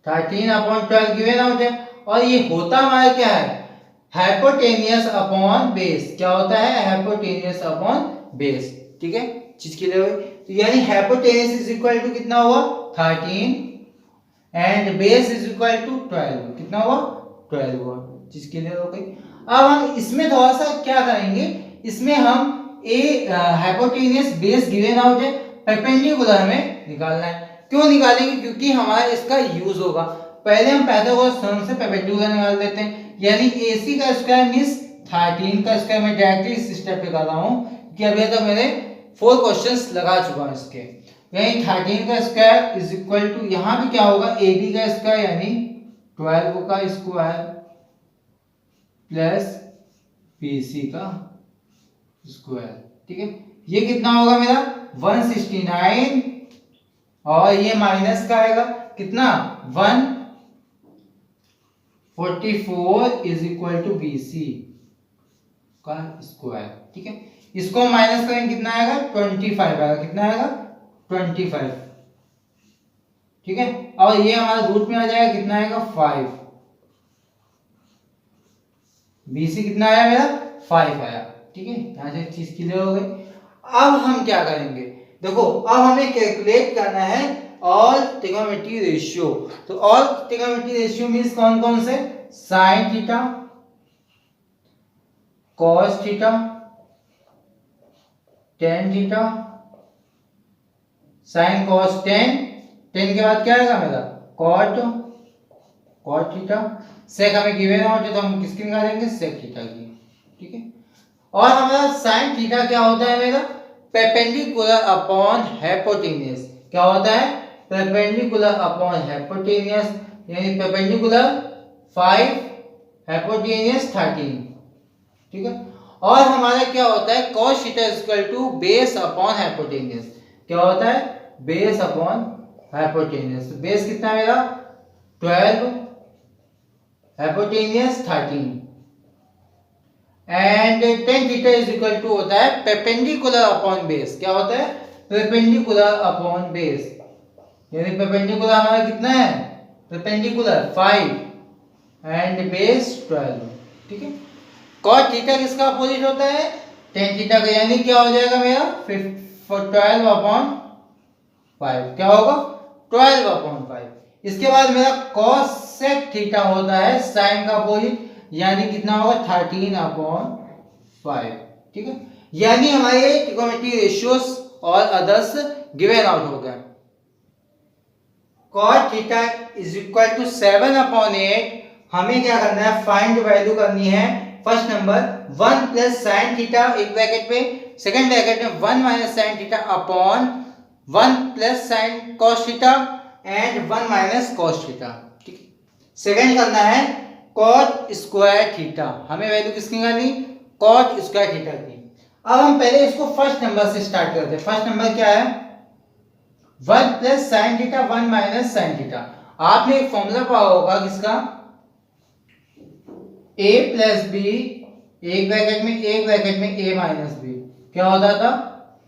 13/12 गिवन आउट है, और ये होता हमारा क्या है, हाइपोटेनियस अपॉन बेस। क्या होता है, हाइपोटेनियस अपॉन बेस, ठीक है, चीज क्लियर हुई। तो यानी हाइपोटेनियस इज इक्वल टू कितना हुआ 13, and base is equal to 12, कितना हुआ 12 हुआ, चीज क्लियर हो गई। अब हम इसमें थोड़ा सा क्या करेंगे, इसमें हम हाइपोटेनियस बेस गिवन आउट है, परपेंडिकुलर हमें निकालना है। क्यों निकालेंगे, क्योंकि हमारा इसका यूज होगा। पहले हम पाइथागोरस थ्योरम से परपेंडिकुलर निकाल देते हैं, यानी AC का स्क्वायर मींस 13 का स्क्वायर। मैं डायरेक्टली इस स्टेप पे कर रहा हूं कि अभी तक मैंने 4 क्वेश्चंस लगा चुका हूं इसके। यानी 13 का स्क्वायर इज इक्वल टू, यहां पे क्या होगा, AB का स्क्वायर यानी 12 का स्क्वायर प्लस BC का स्क्वायर, ठीक है। ये कितना होगा मेरा 169, और ये माइनस का आएगा कितना 144 इज इक्वल टू BC का स्क्वायर, ठीक है। इसको माइनस करेंगे कितना आएगा 25 आएगा, कितना आएगा 25, ठीक है। और ये हमारा रूट में आ जाएगा, कितना आएगा 5, BC कितना आया मेरा 5 आया, ठीक है। यहां से चीज क्लियर हो गई। अब हम क्या करेंगे, देखो अब हमें कैलकुलेट करना है ऑल ट्रिग्नोमेट्री रेशियो। तो ऑल ट्रिग्नोमेट्री रेशियो मींस कौन कौन से, sine theta, cos theta, tan theta, sine cos tan, ten के बाद क्या आएगा मेरा कॉट थीटा। सेक हमें गिवन आउट है, तो हम किसकी निकालेंगे, सेक थीटा की, ठीक है। और हमारा साइन थीटा क्या होता है मेरा, परपेंडिकुलर अपॉन हाइपोटेन्यूज। क्या होता है, परपेंडिकुलर अपॉन हाइपोटेन्यूज, यानी परपेंडिकुलर 5, हाइपोटेन्यूज 13, ठीक है। और हमारा क्या होता है, cos theta is equal to base upon hypotenuse. क्या होता है, बेस अपॉन हाइपोटेन्यूज। तो बेस कितना है मेरा 12, hypotenuse 13, and tan theta is equal to होता है परपेंडिकुलर अपॉन बेस। क्या होता है, परपेंडिकुलर अपॉन बेस, यानी परपेंडिकुलर हमारा कितना है, परपेंडिकुलर 5 एंड बेस 12, ठीक है। cos थीटा किसका अपोजिट होता है, tan थीटा का, यानी क्या हो जाएगा मेरा 12/5, क्या होगा 12/5। इसके बाद मेरा cos sec थीटा होता है साइन का अपोजिट, यानी कितना होगा 13/5, 5। ठीक है, यानी हमारे ट्रिग्नोमेट्रिक रेशियोज और अदर्स गिवन आउट हो गए। cot theta is equal to 7/8। हमें क्या करना है, फाइंड वैल्यू करनी है। First number 1 plus sine theta एक ब्रैकेट में, सेकंड ब्रैकेट में 1 minus sine theta upon 1 plus sine cos theta and 1 minus cos theta. ठीक है, सेकंड करना है कॉट स्क्वायर थीटा। हमें वैल्यू किसकी निकालनी, कॉट स्क्वायर थीटा की। अब हम पहले इसको फर्स्ट नंबर से स्टार्ट करते हैं। फर्स्ट नंबर क्या है, 1 plus sine theta 1 minus sine theta. आपने एक फॉर्मूला पढ़ा होगा किसका, a प्लस बी एक ब्रैकेट में a माइनस बी, क्या होता था,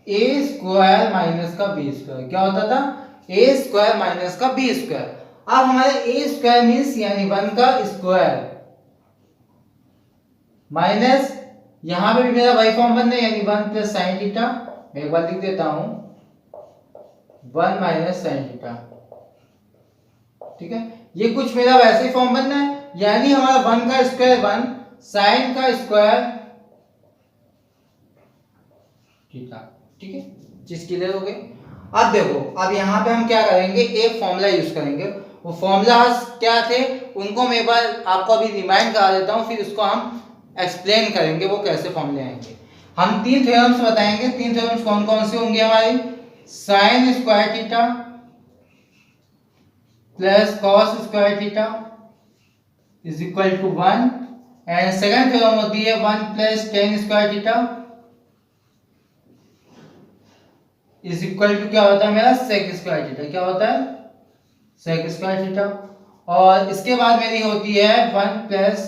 a स्क्वायर माइनस का b स्क्वायर। क्या होता था, a स्क्वायर माइनस का b स्क्वायर। अब हमारे a स्क्वायर मीन्स यानी 1 का स्क्वायर माइनस, यहां पे भी मेरा वही फॉर्म बनना है, यानी 1 प्लस साइन थीटा, मैं एक बार लिख देता हूं 1 माइनस साइन थीटा। ठीक है, ये कुछ मेरा वैसे ही फॉर्म बनना है, यानी हमारा 1 का स्क्वायर 1, साइन का स्क्वायर थीटा। ठीक है, चीज क्लियर हो गई। अब देखो, अब यहाँ पे हम क्या करेंगे, एक फॉर्मूला यूज करेंगे। वो फॉर्मूला क्या थे उनको मैं एक बार आपको अभी रिमाइंड करा देता हूँ, फिर उसको हम एक्सप्लेन करेंगे वो कैसे फॉर्मूले आएंगे। हम 3 थ्योरम्स बताएंगे। 3 थ्योरम्स कौन कौन से होंगे हमारे, sine square theta plus cos square theta is equal to 1, and second theorem होती है 1 plus tan square theta is equal to क्या होता है मेरा, सेक स्क्वायर थीटा। क्या होता है, सेक स्क्वायर थीटा। और इसके बाद मेरी होती है 1 plus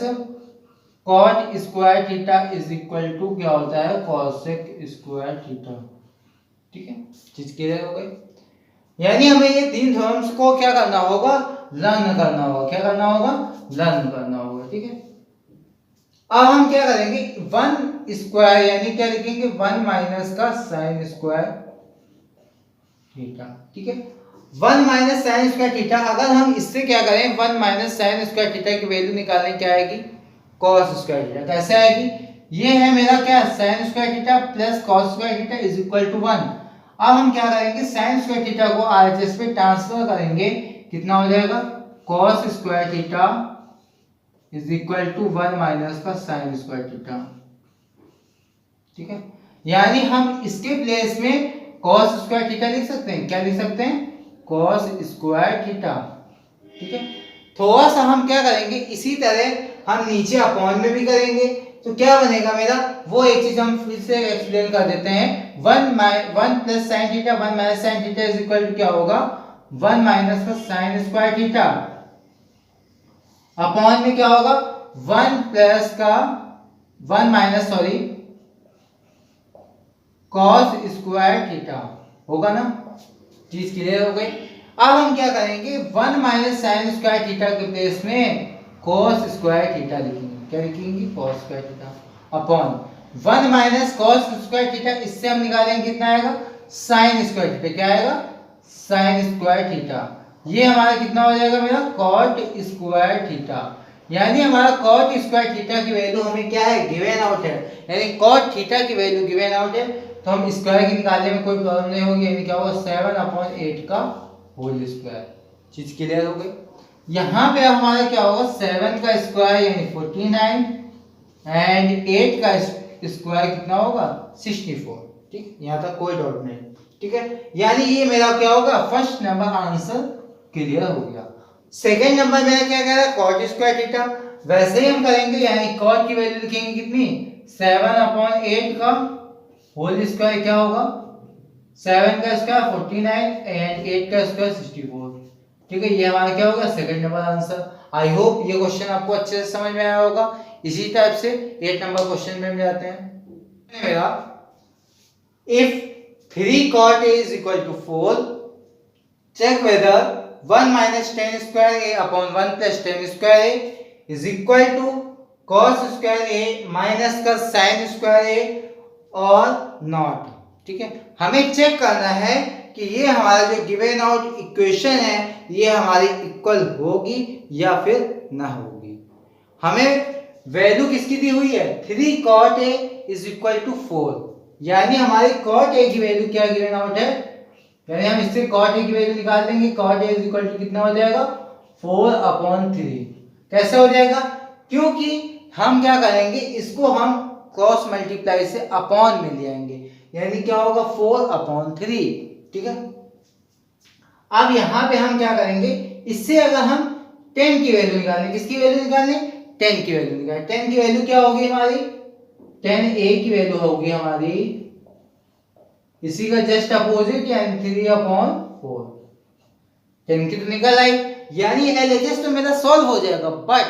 cot square theta is equal to क्या होता है, कॉसेक स्क्वायर थीटा। ठीक है, चीज क्लियर हो गई। यानी हमें ये 3 थ्योरम्स को क्या करना होगा, लर्न करना होगा। क्या करना होगा, लर्न करना होगा। ठीक है, अब हम क्या करेंगे, 1 स्क्वायर यानी क्या लिखेंगे, 1 माइनस का साइन स्क्वायर थीटा। ठीक है, 1 माइनस साइन स्क्वायर थीटा। अगर हम इससे क्या करें, 1 माइनस साइन स्क्वायर थीटा की वैल्यू निकालने, क्या आएगी, कॉस स्क्वायर थीटा। कैसे आएगी, ये है मेरा क्या, sine square theta plus cos square theta is equal to 1। अब हम क्या करेंगे, साइन स्क्वायर थीटा को आरएचएस पे ट्रांसफर करेंगे, कितना हो जाएगा, cos square theta is equal to 1 minus का साइन स्क्वायर थीटा। ठीक है, यानी हम इसके प्लेस में कॉस स्क्वायर थीटा लिख सकते हैं। क्या लिख सकते हैं, कॉस स्क्वायर थीटा। ठीक है, थोड़ा सा हम क्या करेंगे, इसी तरह हम नीचे अपॉन में भी करेंगे, तो क्या बनेगा मेरा, वो एक चीज हम फिर से एक्सप्लेन कर देते हैं। 1 plus sine theta 1 minus sine theta is equal to क्या होगा, 1 माइनस का साइन स्क्वायर थीटा अपॉन में क्या होगा, 1 प्लस का 1 माइनस कॉस स्क्वायर थीटा होगा ना। चीज क्लियर हो गई। अब हम क्या करेंगे, 1 माइनस साइन स्क्वायर थीटा के प्लेस में कॉस स्क्वायर थीटा लिखेंगे। क्या लिखेंगे, cos square theta upon 1 minus cos square theta, इससे हम निकालेंगे कितना आएगा, साइन स्क्वायर थीटा। क्या आएगा, साइन स्क्वायर थीटा। ये हमारा कितना हो जाएगा मेरा, कॉट स्क्वायर थीटा। यानी हमारा कॉट स्क्वायर थीटा की वैल्यू हमें क्या है, गिवन आउट है। यानी कॉट थीटा की वैल्यू गिवन आउट है, तो हम स्क्वायर की निकालने में कोई प्रॉब्लम नहीं होगी। यानी क्या होगा, 7/8 का होल स्क्वायर। चीज क्लियर हो गई। यहाँ पे हमारा क्या होगा, 7 का स्क्वायर यानी 49 एंड 8 का स्क्वायर कितना होगा, 64। ठीक, यहाँ तक कोई डाउट नहीं। ठीक है, यानी ये मेरा क्या होगा, फर्स्ट नंबर आंसर क्लियर हो गया। सेकंड नंबर मेरा क्या कह रहा है, कॉट स्क्वायर थीटा। वैसे ही हम करेंगे, यानी कॉट की वैल्यू लिखेंगे कितनी, 7/8 का होल स्क्वायर क्या होगा, 7 का स्क्वायर 49 एंड 8 का स्क्वायर 64। ठीक है, ये हमारा क्या होगा, सेकंड नंबर आंसर। आई होप ये क्वेश्चन आपको अच्छे से समझ में आया होगा। इसी टाइप से 8 नंबर क्वेश्चन में हम जाते हैं। मेरा if 3 cot a is equal to 4, check whether 1 minus tan square a upon 1 plus tan square a is equal to cos square a minus का sin square a और नॉट। ठीक है, हमें चेक करना है कि ये हमारा जो गिवन आउट इक्वेशन है ये हमारी इक्वल होगी या फिर ना होगी। हमें वैल्यू किसकी दी हुई है, 3 cot a is equal to 4, यानी हमारी cot a की वैल्यू क्या गिवन आउट है, यानी हम इससे cot a की वैल्यू निकाल देंगे। cot a is equal to कितना हो जाएगा 4/3। कैसे हो जाएगा, क्योंकि हम क्या करेंगे, इसको हम क्रॉस मल्टीप्लाई से अपॉन में ले आएंगे, यानी क्या होगा 4/3। ठीक है, अब यहां पे हम क्या करेंगे, इससे अगर हम 10 की वैल्यू निकालें, किसकी वैल्यू निकालें, 10 की वैल्यू निकालें। 10 की वैल्यू क्या होगी हमारी, 10a की वैल्यू होगी हमारी इसी का जस्ट अपोजिट, यानी 3/4। 10 की तो निकल आई, यानी LHS तो मेरा सॉल्व हो जाएगा, बट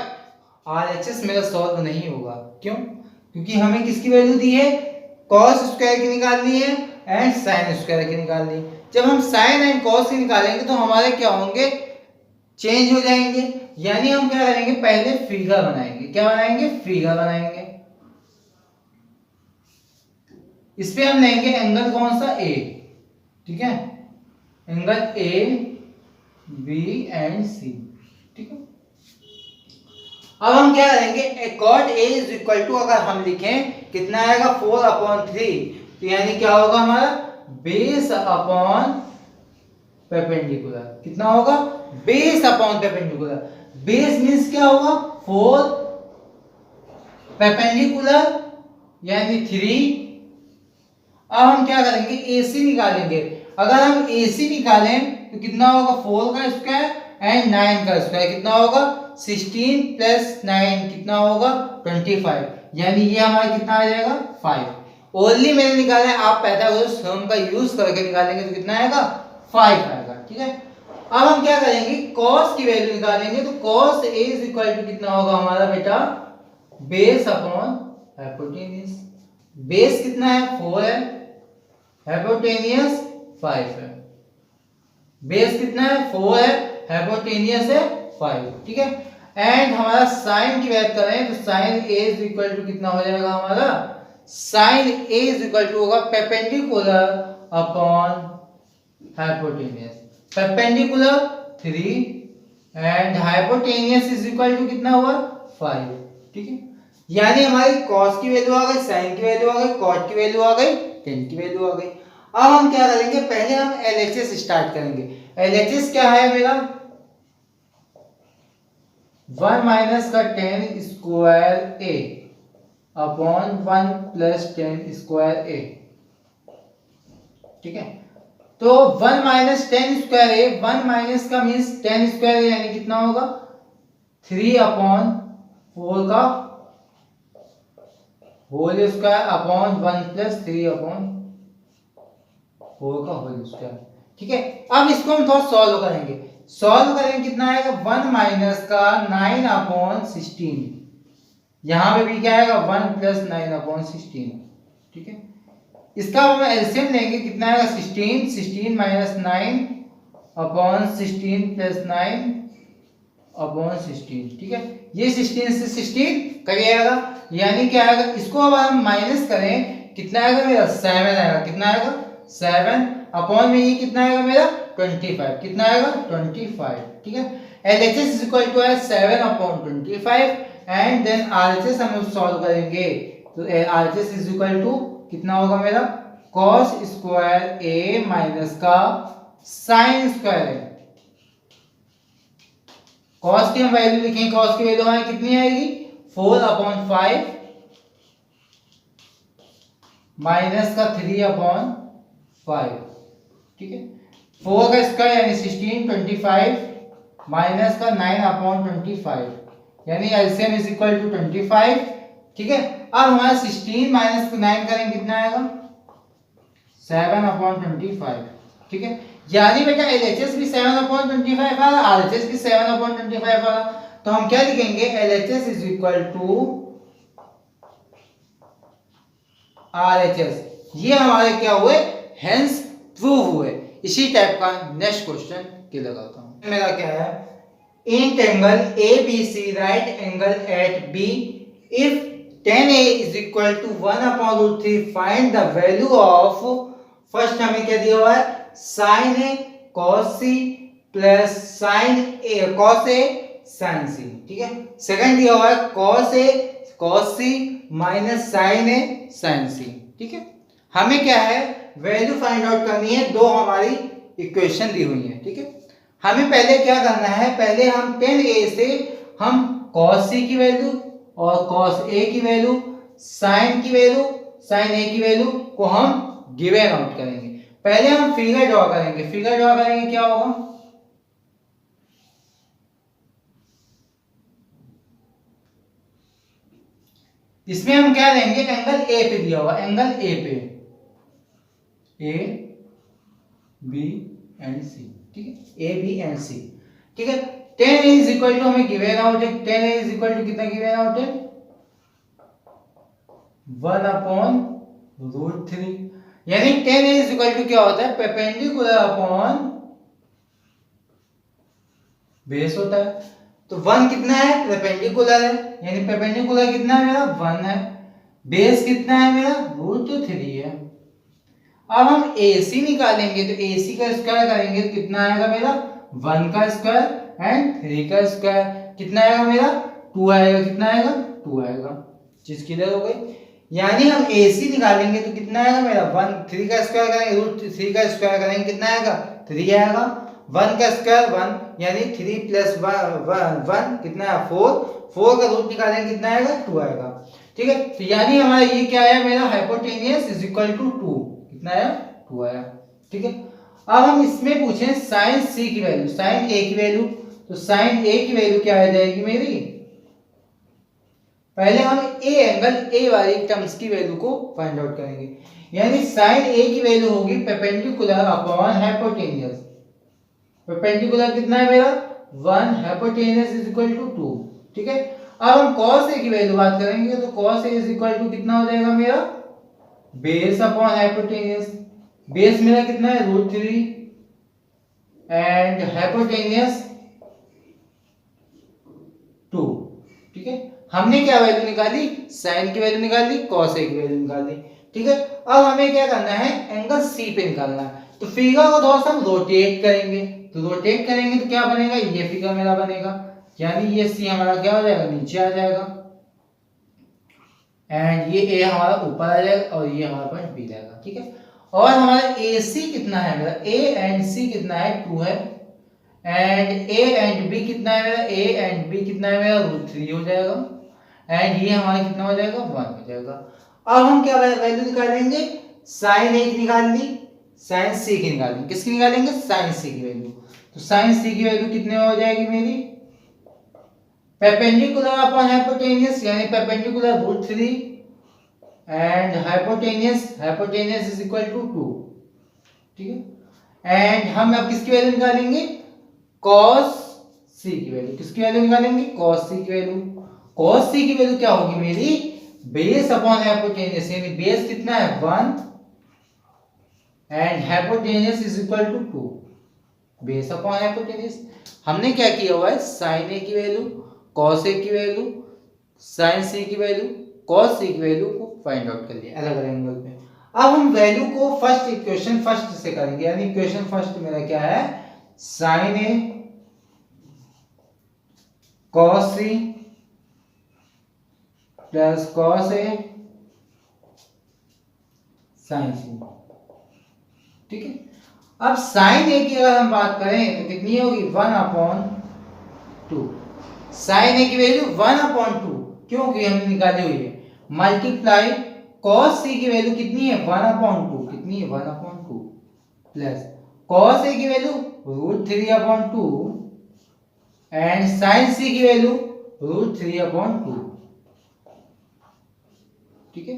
RHS मेरा सॉल्व नहीं होगा। क्यों, क्योंकि हमें किसकी वैल्यू दी है, cos स्क्वायर की निकालनी है एंड sin स्क्वायर की निकालनी है। जब हम sin एंड cos की निकालेंगे तो हमारे क्या होंगे, चेंज हो जाएंगे, यानी हम क्या करेंगे, पहले फिगर बनाएंगे। क्या बनाएंगे, फिगर बनाएंगे। इस पे हम लेंगे एंगल कौन सा, A। ठीक है, angle A B and C। ठीक है, अब हम क्या करेंगे, cot A is equal to, अगर हम लिखें कितना आएगा 4/3, तो यानी क्या होगा हमारा बेस अपॉन परपेंडिकुलर। कितना होगा, base upon perpendicular. Base means क्या होगा 4, परपेंडिकुलर यानी 3। अब हम क्या करेंगे, AC निकालेंगे। अगर हम AC निकालें तो कितना होगा 4 का स्क्वायर एंड 9 का स्क्वायर, कितना होगा 16 प्लस 9 कितना होगा 25, यानी ये हमारा कितना आ जाएगा 5। ओनली मैंने निकाला है, आप पाइथागोरस थ्योरम का यूज करके निकालेंगे तो कितना आएगा 5 आएगा। ठीक है, अब हम क्या करेंगे, cos की वैल्यू निकालेंगे, तो cos A is equal to कितना होगा हमारा बेटा, बेस अपॉन हाइपोटेन्यूज। बेस कितना है 4 है, हाइपोटेन्यूज 5 है। बेस कितना है 4 है, हाइपोटेन्यूज है 5। ठीक है, एंड हमारा साइन की बात करें तो sine A is equal to कितना हो जाएगा हमारा, sine A is equal to होगा perpendicular upon hypotenuse. Perpendicular 3 and hypotenuse is equal to कितना हुआ 5। ठीक है, यानी हमारी cos की वैल्यू आ गई, sin की वैल्यू आ गई, cot की वैल्यू आ गई, tan की वैल्यू आ गई। अब हम क्या करेंगे, पहले हम LHS स्टार्ट करेंगे। LHS क्या है मेरा, 1 माइनस का tan square A upon 1 plus tan square A। ठीक है, तो 1 minus tan square A, 1 minus का मींस tan स्क्वायर A, यानी कितना होगा 3/4 का होल स्क्वायर अपॉन 1 प्लस 3/4 का होल स्क्वायर। ठीक है, अब इसको हम थोड़ा सॉल्व करेंगे। सॉल्व करेंगे कितना आएगा, 1 माइनस का 9/16, यहां पे भी क्या आएगा 1 प्लस 9/16। ठीक है, इसका हम एलसीएम लेंगे, कितना आएगा 16, 16 माइनस 9/16 प्लस 9/16। ठीक है, ये 16 से 16 कट जाएगा, यानी क्या आएगा, इसको अब हम माइनस करें कितना आएगा मेरा 7 आएगा। कितना आएगा 7 अपॉन में ये कितना आएगा मेरा 25, कितना आएगा 25। ठीक है, LHS इज इक्वल टू है 7/25 एंड देन RHS हम सॉल्व करेंगे, तो RHS इज इक्वल टू कितना होगा मेरा cos स्क्वायर A माइनस का sin स्क्वायर A। cos की हम वैल्यू लिखेंगे, cos की वैल्यू हमारी कितनी आएगी 4/5 माइनस का 3/5। ठीक है, 4 का स्क्वायर यानी 16, 25 माइनस का 9/25, यानी एलसीएम इज इक्वल टू 25। ठीक है, अब हमारा 16 माइनस 9 करेंगे कितना आएगा 7/25। ठीक है, यानी बेटा LHS भी 7/25 आ रहा, RHS भी 7/25 आ रहा, तो हम क्या लिखेंगे LHS is equal to RHS। ये हमारे क्या हुए, हेंस प्रूव हुए। इसी टाइप का नेक्स्ट क्वेश्चन के लगाता हूं, मेरा क्या है, in angle ABC right angle at B if tan A is equal to 1/√3 find the value of, first हमें क्या दिया हुआ है sin A cos C plus sin A cos A sin C। ठीक है, सेकंड दिया हुआ है cos A cos c minus sin a sin c। ठीक है, हमें क्या है वैल्यू फाइंड आउट करनी है, दो हमारी इक्वेशन दी हुई है। ठीक है, हमें पहले क्या करना है, पहले हम tan a से हम cos c की वैल्यू और cos a की वैल्यू, sin की वैल्यू, sin a की वैल्यू को हम गिवन आउट करेंगे। पहले हम फिगर ड्रॉ करेंगे, फिगर ड्रॉ करेंगे क्या होगा, इसमें हम क्या लेंगे, एंगल ए पे दिया हुआ, एंगल ए पे, ए बी एंड सी। ठीक है, ए बी एंड सी। ठीक है, tan a is equal to हमें गिवन आउट है, tan a is equal to कितना गिवन आउट है, 1/√3। यानी tan a is equal to क्या होता है, परपेंडिकुलर अपॉन बेस होता है। तो 1 कितना है, परपेंडिकुलर है, यानी परपेंडिकुलर कितना है मेरा 1 है, बेस कितना है मेरा √3 है। अब हम AC निकालेंगे, तो AC का स्क्वायर करेंगे तो कितना आएगा मेरा 1 का स्क्वायर एंड 3 का स्क्वायर, कितना आएगा मेरा 2 आएगा, कितना आएगा 2 आएगा। चीज क्लियर हो गई। यानी हम AC निकालेंगे तो कितना आएगा मेरा 1, 3 का स्क्वायर करेंगे, √3 का स्क्वायर करेंगे कितना आएगा 3 आएगा, 1 का स्क्वायर 1 यानी 3 प्लस 1 कितना है 4, 4 का रूट निकालेंगे कितना आएगा 2 आएगा। ठीक है, तो यानी हमारा ये क्या आया, मेरा हाइपोटेनियस इज इक्वल टू 2, कितना आया 2 आया। ठीक है, अब हम इसमें पूछें साइन c की वैल्यू, साइन a की वैल्यू, तो साइन a की वैल्यू क्या आ जाएगी मेरी, पहले हम a एंगल a वाली टर्म्स की वैल्यू को फाइंड आउट करेंगे। यानी साइन a की वैल्यू होगी परपेंडिकुलर अपॉन हाइपोटेनियस, परपेंडिकुलर कितना है मेरा 1, हाइपोटेनियस इज इक्वल टू 2। ठीक है, अब हम cos a की वैल्यू बात करेंगे, तो cos a is equal to कितना हो जाएगा मेरा बेस अपॉन हाइपोटेनियस, बेस मेरा कितना है √3 एंड हाइपोटेनियस 2। ठीक है, हमने क्या वैल्यू निकाली, साइन की वैल्यू निकाली, cos a की वैल्यू निकाली। ठीक है, अब हमें क्या करना है, एंगल C पे निकालना है। तो फिगर को थोड़ा सा हम रोटेट करेंगे, तो रोटेट करेंगे तो क्या बनेगा, ये फिगर मेरा बनेगा, यानी ये C हमारा क्या हो जाएगा नीचे आ जाएगा एंड ये A हमारा ऊपर आ जाएगा और ये हमारा पॉइंट B जाएगा। ठीक है, और हमारा AC कितना है मेरा, A एंड C कितना है 2 है एंड A एंड B कितना है मेरा, A एंड B कितना है मेरा √3 हो जाएगा एंड ये हमारा कितना हो जाएगा 1 हो जाएगा। अब हम क्या वैल्यू निकालेंगे, साइन A की निकाल ली, साइन C की निकाल ली, किसकी निकालेंगे साइन C की वैल्यू। तो साइन C की वैल्यू कितने हो जाएगी मेरी, परपेंडिकुलर अपॉन हाइपोटेनियस यानी perpendicular √3 and hypotenuse is equal to 2। ठीक है, एंड हम अब किसकी वैल्यू निकालेंगे, cos c की वैल्यू, किसकी वैल्यू निकालेंगे cos c की वैल्यू। cos c की वैल्यू क्या होगी मेरी, बेस अपॉन हाइपोटेनियस, यानी बेस कितना है 1 and hypotenuse is equal to 2, base upon hypotenuse. हमने क्या किया हुआ है, sin a की वैल्यू, cos a की वैल्यू, sin c की वैल्यू, cos c की वैल्यू को फाइंड आउट कर लिया अलग अलग एंगल पे। अब हम वैल्यू को फर्स्ट इक्वेशन फर्स्ट से करेंगे, यानी इक्वेशन फर्स्ट मेरा क्या है, sin a cos c plus cos a sin c। ठीक है, अब sin a की अगर हम बात करें तो कितनी होगी 1/2, sin a की वैल्यू 1/2 क्योंकि हमने निकाली हुई है, मल्टीप्लाई cos c की वैल्यू कितनी है 1/2, कितनी है 1/2 प्लस cos a की वैल्यू √3/2 एंड sin c की वैल्यू √3/2। ठीक है,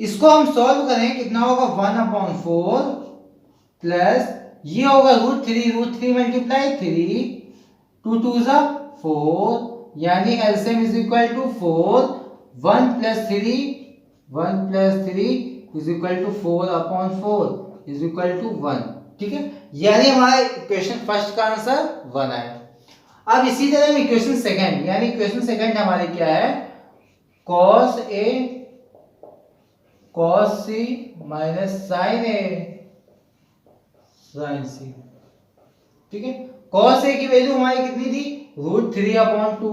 इसको हम सॉल्व करें कितना होगा 1/4 प्लस ये होगा √3 मल्टीप्लाई 3, 2 2 4 यानी LCM is equal to 4, 1 plus 3 is equal to 4/4 is equal to 1। ठीक है, यानी हमारा इक्वेशन फर्स्ट का आंसर 1 आया। अब इसी तरह हम इक्वेशन सेकंड, यानी इक्वेशन सेकंड हमारी क्या है, cos a cos c minus sin a sin c। ठीक है, cos a की वैल्यू हमारी कितनी थी √3/2,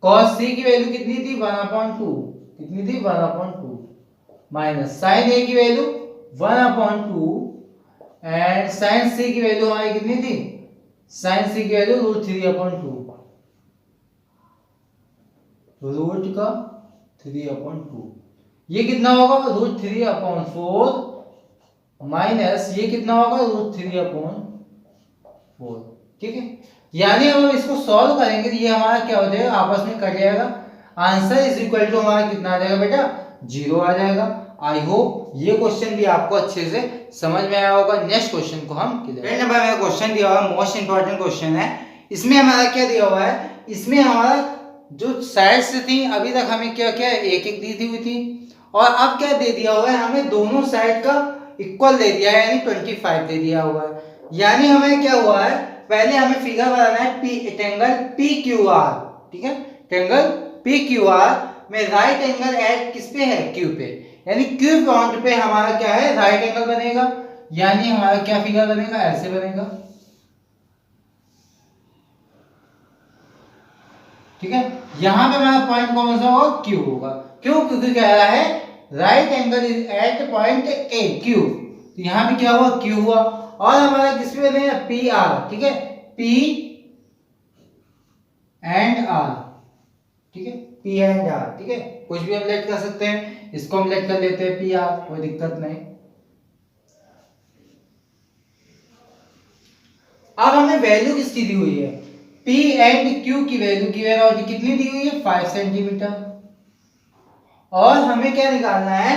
cos c की वैल्यू कितनी थी 1/2, कितनी थी 1/2, माइनस sin a की वैल्यू 1/2 एंड sin c की वैल्यू हमारी कितनी थी, sin c की वैल्यू √3/2, रूट का 3/2, ये कितना होगा √3/4 माइनस ये कितना होगा √3/4, ठीक है। यानी अब हम इसको सॉल्व करेंगे तो ये हमारा क्या हो जाएगा, आपस में कट जाएगा, आंसर इज इक्वल टू हमारा कितना आ जाएगा बेटा, 0 आ जाएगा। आई होप ये क्वेश्चन भी आपको अच्छे से समझ में आया होगा। नेक्स्ट क्वेश्चन को हम फ्रेंड नंबर मेरा क्वेश्चन दिया हुआ है, मोस्ट इंपॉर्टेंट क्वेश्चन है। इसमें हमारा क्या दिया हुआ है, इसमें हमारा जो साइड्स थी अभी तक हमें क्या क्या एक एक दी हुई थी, और अब क्या दे दिया हुआ है, हमें दोनों साइड का इक्वल दे दिया है, यानी 25 दे दिया हुआ है। यानी हमें क्या हुआ है, पहले हमें फिगर बनाना है P triangle P Q R, ठीक है, ट्रायंगल पी क्यू आर में राइट एंगल एट किस पे है, क्यू पे, यानी क्यू पॉइंट पे हमारा क्या है, राइट एंगल बनेगा। यानी हमारा क्या फिगर बनेगा, ऐसे बनेगा, ठीक है। यहां पे हमारा पॉइंट कौन सा होगा, क्यू होगा, क्यों, क्योंकि कह रहा है right angle is at point A Q, तो यहां पे क्या हुआ, क्यू हुआ, और हमारा किस पे बनेगा, पी आर, ठीक है, पी एंड आर, ठीक है, पी एंड आर, ठीक है, कुछ भी हम लेट कर सकते हैं, इसको हम लेट कर लेते हैं पी आर, कोई दिक्कत नहीं। अब हमें वैल्यू किसकी दी हुई है, P एंड Q की वैल्यू कितनी दी हुई है, 5 सेंटीमीटर, और हमें क्या निकालना है,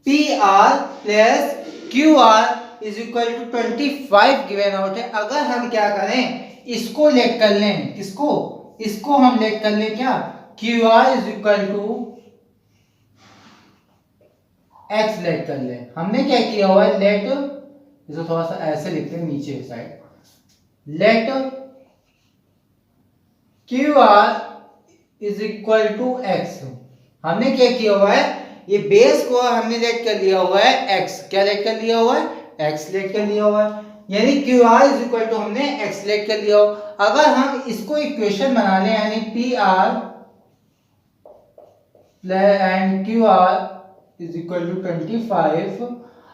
PR plus QR is equal to 25 given out है। अगर हम क्या करें, इसको लेट कर लें, किसको, इसको हम लेट कर लें क्या, QR is equal to X let कर लें। हमने क्या किया हुआ है, लेट, इसको थोड़ा सा ऐसे लिखते हैं नीचे side, let QR is equal to X। हमने क्या किया हुआ है, ये बेस को हमने लेट कर लिया हुआ है X, क्या लेट कर लिया हुआ है, X लेट कर लिया हुआ है, यानी QR इज इक्वल टू हमने X लेट कर लिया हो। अगर हम इसको इक्वेशन बना लें, यानी PR and QR is equal to 25,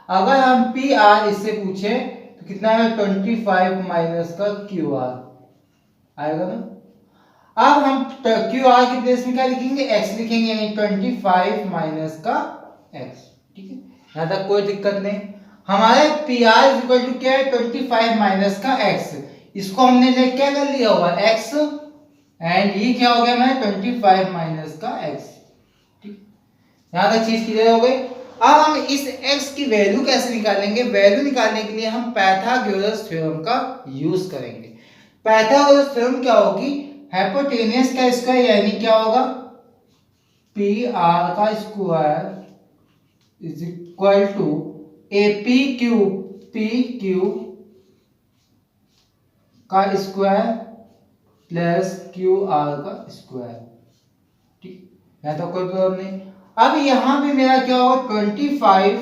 अगर हम PR इससे पूछे तो कितना है, 25 माइनस का QR आएगा ना। अब हम QR की प्लेस में क्या लिखेंगे, X लिखेंगे, यानी 25 माइनस का X, ठीक है, यहां तक कोई दिक्कत नहीं। हमारे PR इज इक्वल टू क्या है, 25 माइनस का X, इसको हमने ले क्या कर लिया हुआ X, एंड ये क्या हो गया हमारे 25 माइनस का X, ठीक, यहां तक चीज क्लियर हो गई। अब हम इस X की वैल्यू कैसे निकालेंगे, वैल्यू निकालने के लिए हम पाइथागोरस थ्योरम का यूज करेंगे। पाइथागोरस थ्योरम क्या होगी, हाइपोटेनस का स्क्वायर, यानी क्या होगा, पी आर का square is equal to a P Q का स्क्वायर प्लस क्यू आर का स्क्वायर, ठीक, यहां तो कोई प्रॉब्लम नहीं। अब यहां पे मेरा क्या होगा, 25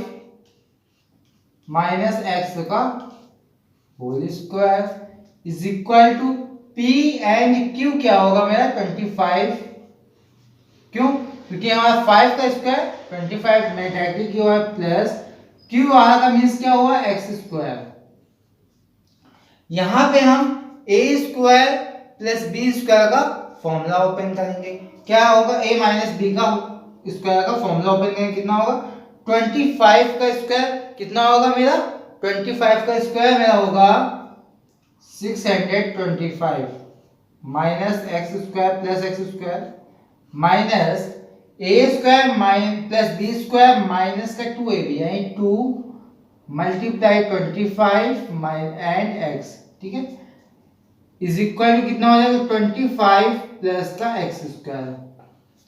माइनस एक्स का whole square is equal to P and Q क्या होगा मेरा 25, क्यों, क्योंकि हमारा 5 का स्क्वायर 25 में डायरेक्टली क्यों है, प्लस Q आर का मींस क्या हुआ, एक्स स्क्वायर। यहां पे हम a square plus b square का फॉर्मूला ओपन करेंगे, क्या होगा, a माइनस b का स्क्वायर का फॉर्मूला ओपन करेंगे, कितना होगा, 25 का स्क्वायर कितना होगा मेरा, 25 का स्क्वायर मेरा होगा 625 minus x square plus x square minus a square plus b square minus का 2ab, यानी 2 मल्टीप्लाई 25 एंड x, ठीक है, इज इक्वल टू कितना हो जाएगा, 25 प्लस का एक्स स्क्वायर।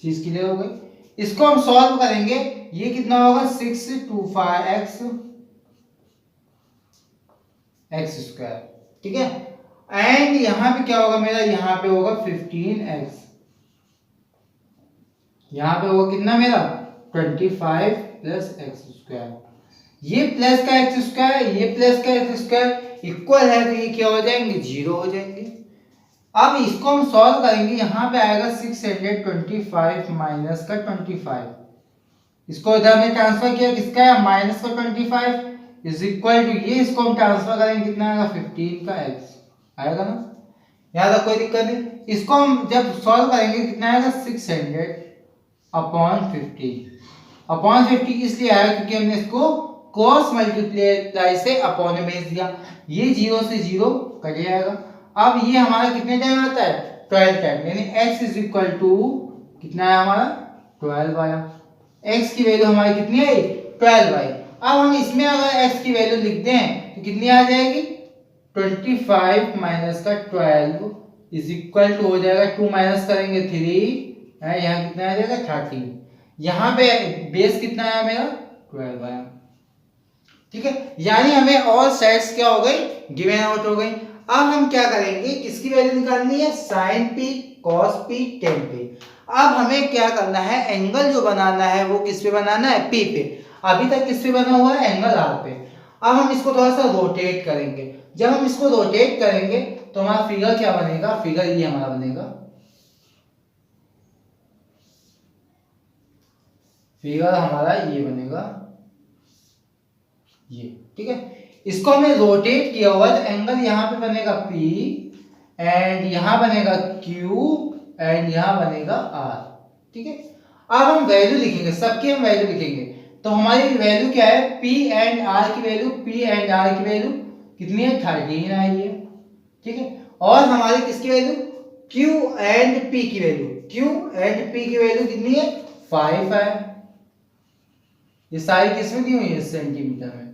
चीज क्लियर हो गई। इसको हम सॉल्व करेंगे, ये कितना होगा, 625x एक्स स्क्वायर, ठीक है, एंड यहां पे क्या होगा मेरा, यहां पे होगा 15x, यहां पे होगा कितना मेरा 25 प्लस एक्स स्क्वायर, ये प्लस का एक्स स्क्वायर, ये प्लस का एक्स स्क्वायर इक्वल है, तो ये क्या हो जाएंगे, जीरो हो जाएंगे। अब इसको हम सॉल्व करेंगे, यहाँ पे आएगा 625 माइनस का 25, इसको इधर में ट्रांसफर किया, किसका है माइनस का 25 इज इक्वल टू ये, इसको हम ट्रांसफर करेंगे कितना आएगा 15 का x आएगा ना, याद है कोई दिक्कत नहीं। इसको हम जब सॉल्व करेंगे कितना आएगा 600 अपॉन 50 इसलिए आया क्योंकि हमने इसको क्रॉस मल्टीप्लाई से अपॉन में भेज दिया, ये 0 से 0 कट जाएगा। अब ये हमारा कितने टाइम आता है 12 टाइम, यानी x इज इक्वल टू कितना है हमारा 12 आया, x की वैल्यू हमारी कितनी आई 12 आई। अब हम इसमें अगर x की वैल्यू लिखते हैं तो कितनी आ जाएगी 25 माइनस का 12 इज इक्वल टू हो जाएगा 2 माइनस करेंगे 3 है, यहाँ कितना आ जाएगा 13, यहाँ पे बेस कितना आया मेरा 12 आया, ठीक है। यानी हमें ऑल साइड्स क्या हो गई गिवन आउट हो गई। अब हम क्या करेंगे, किसकी वैल्यू निकालनी है sin p cos p tan p। अब हमें क्या करना है, एंगल जो बनाना है वो किस पे बनाना है p पे, अभी तक किस पे बना हुआ है एंगल r पे। अब हम इसको थोड़ा सा रोटेट करेंगे, जब हम इसको रोटेट करेंगे तो हमारा फिगर क्या बनेगा, फिगर ये हमारा बनेगा, फिगर हमारा ये बनेगा ये, ठीक है। इसको हमने रोटेट किया हुआ तो एंगल यहाँ पे बनेगा P एंड यहाँ बनेगा Q एंड यहाँ बनेगा R, ठीक है। अब हम वैल्यू लिखेंगे, सबकी हम वैल्यू लिखेंगे, तो हमारी वैल्यू क्या है P एंड R की वैल्यू, P एंड R की वैल्यू कितनी है 13 आई है, ठीक है। और हमारी किसकी वैल्यू Q एंड P की वैल्यू, Q एंड P की वैल्यू कितनी है 5 है, ये सारी किसमें दी हुई है सेंटीमीटर में,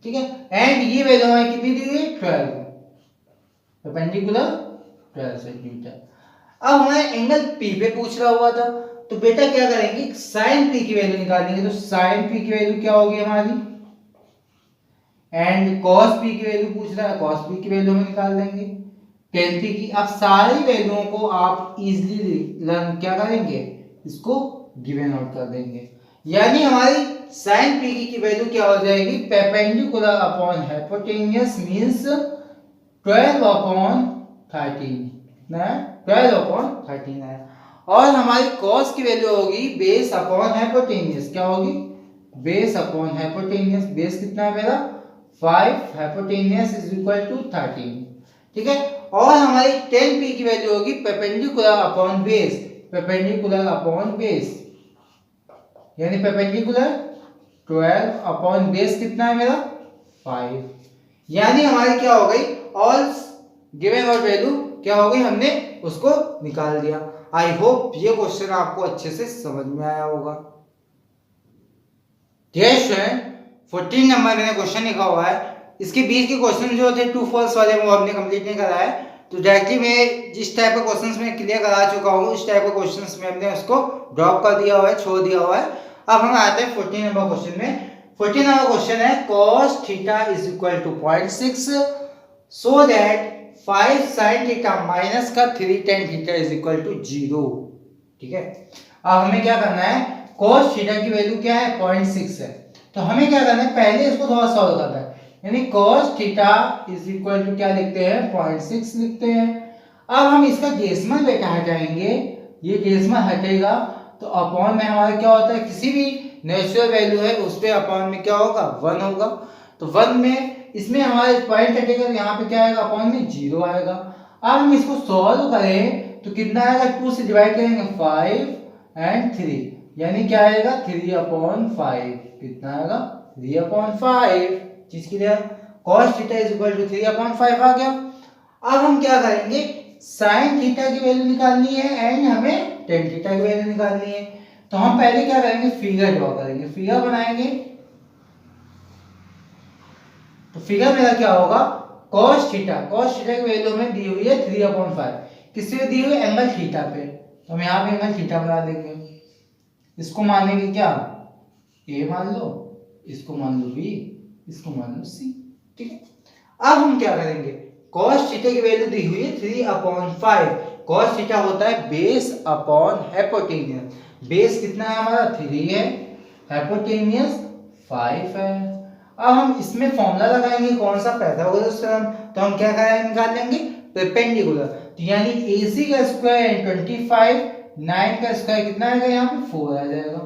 ठीक है। एंड ये वैल्यू हमारी कितनी दी हुई है 12, परपेंडिकुलर 12 सेंटीमीटर। अब हमारे एंगल P पे पूछ रहा हुआ था, तो बेटा क्या करेंगे sin P की वैल्यू निकालेंगे, तो sin P की वैल्यू क्या होगी हमारी, एंड cos P की वैल्यू पूछ रहा है, cos P की वैल्यू हम निकाल देंगे tan P की। अब सारी वैल्यूओं को आप इजीली लर्न क्या करेंगे, इसको गिवन आउट कर देंगे, यानी हमारी sin P की वैल्यू क्या हो जाएगी perpendicular upon hypotenuse means 12 upon 13 ना, 12 अपॉन 13 है। और हमारी cos की वैल्यू होगी बेस अपॉन हाइपोटेन्यूस, क्या होगी बेस अपॉन हाइपोटेन्यूस, बेस कितना है मेरा 5, हाइपोटेन्यूस इज इक्वल टू 13, ठीक है। और हमारी tan P की वैल्यू होगी perpendicular upon base, perpendicular upon base, यानी परपेंडिकुलर 12 अपॉन बेस कितना है मेरा 5, यानी हमारी क्या हो गई ऑल गिवन और वैल्यू क्या हो गई, हमने उसको निकाल दिया। आई होप ये क्वेश्चन आपको अच्छे से समझ में आया होगा। डियर स्टूडेंट 14 नंबर मैंने क्वेश्चन लिखा हुआ है, इसके बीच के क्वेश्चन जो थे ट्रू फॉल्स वाले वो हमने कंप्लीट नहीं करा है, तो डायरेक्टली मैं जिस टाइप के क्वेश्चंस में क्लियर करा चुका हूँ उस टाइप के क्वेश्चंस में हमने उसको ड्रॉप कर दिया हुआ है, छोड़ दिया हुआ है। अब हम आते हैं 14 नंबर क्वेश्चन में। 14 नंबर क्वेश्चन है cos theta is equal to 0.6 so that 5 sin theta minus का 3 tan theta is equal to 0, ठीक है। अब हमें क्या करना है, cos थीटा की वैल्यू क्या है 0.6 है, तो हमें क्या करना है पहले इसको थोड़ा सॉल्व करना है, यानी cos theta is equal to क्या लिखते हैं 0.6 लिखते हैं। अब हम इसका डेसिमल बेटा हटाएंगे, ये डेसिमल हटेगा तो अपॉन में हमारा क्या होता है, किसी भी नेचुरल वैल्यू है उस पे अपॉन में क्या होगा 1 होगा, तो 1 में इसमें हमारे पॉइंट हटेगा तो यहाँ पे क्या आएगा अपॉन में 0 आएगा। अब हम इसको सॉल्व करें तो कितना आएगा 2 से डिवाइड करेंगे 5 एंड 3, यानी क्या आएगा 3/5, कितना आएगा 3/5, चीज clear. cos theta is equal to 3/5 आ गया। अब हम क्या करेंगे sin थीटा की वैल्यू निकालनी है एंड हमें tan थीटा की वैल्यू निकालनी है, तो हम पहले क्या करेंगे फिगर ड्रॉ करेंगे, फिगर बनाएंगे, तो फिगर मेरा क्या होगा cos थीटा की वैल्यू हमें दी हुई है 3/5, किससे दी हुई है एंगल थीटा पे, तो हम यहाँ पे एंगल थीटा बना देंगे, इसको मानेंगे क्या a मान लो, इसको मान लो b, इसको मान लो c, ठीक है। अब हम क्या करेंगे cos थीटा की वैल्यू दी हुई है 3/5, cos थीटा होता है बेस अपॉन हाइपोटेन्यूस, बेस कितना है हमारा 3 है, हाइपोटेन्यूस 5 है। अब हम इसमें फॉर्मूला लगाएंगे कौन सा पैथागोरस थ्योरम, तो हम क्या करेंगे निकाल लेंगे परपेंडिकुलर, तो यानी AC का स्क्वायर 25, 9 का स्क्वायर कितना आएगा यहाँ पे 4 आ जाएगा।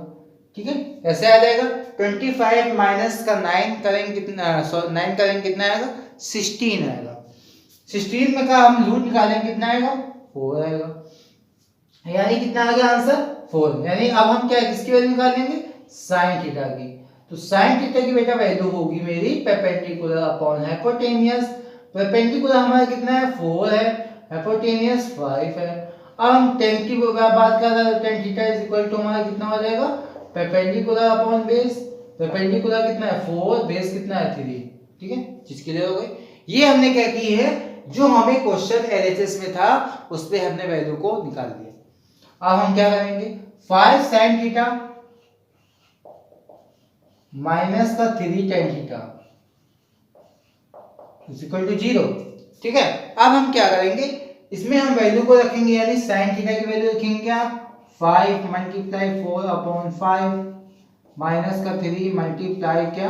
ठीक है, ऐसे आ जाएगा। 25 माइनस का 9 करेंगे कितना, 9 करेंगे कितना आएगा 16 आएगा। 16 में का हम रूट निकालेंगे कितना आएगा 4 आएगा, यानी कितना आ गया आंसर 4। यानी अब हम क्या किसकी वैल्यू निकालेंगे साइन थीटा की। तो साइन थीटा की बेटा वैल्यू होगी मेरी परपेंडिकुलर अपॉन हाइपोटेनियस। परपेंडिकुलर हमारा कितना है 4 है, हाइपोटेनियस 5 है। अब हम tan की बात कर रहे हैं, tan theta is equal to हमारा कितना हो जाएगा परपेंडिकुलर अपॉन बेस। परपेंडिकुलर कितना है 4, बेस कितना है 3। ठीक है, चीज क्लियर हो गई। ये हमने क्या की है, जो हमें क्वेश्चन एलएचएस में था उस पे हमने वैल्यू को निकाल दिया। अब हम क्या करेंगे 5 sin थीटा माइनस का 3 tan theta is equal to 0। ठीक है, अब हम क्या करेंगे, इसमें हम वैल्यू को रखेंगे, यानी sin थीटा की वैल्यू रखेंगे क्या 5 मल्टीप्लाई 4 अपॉन 5 माइनस का 3 मल्टीप्लाई क्या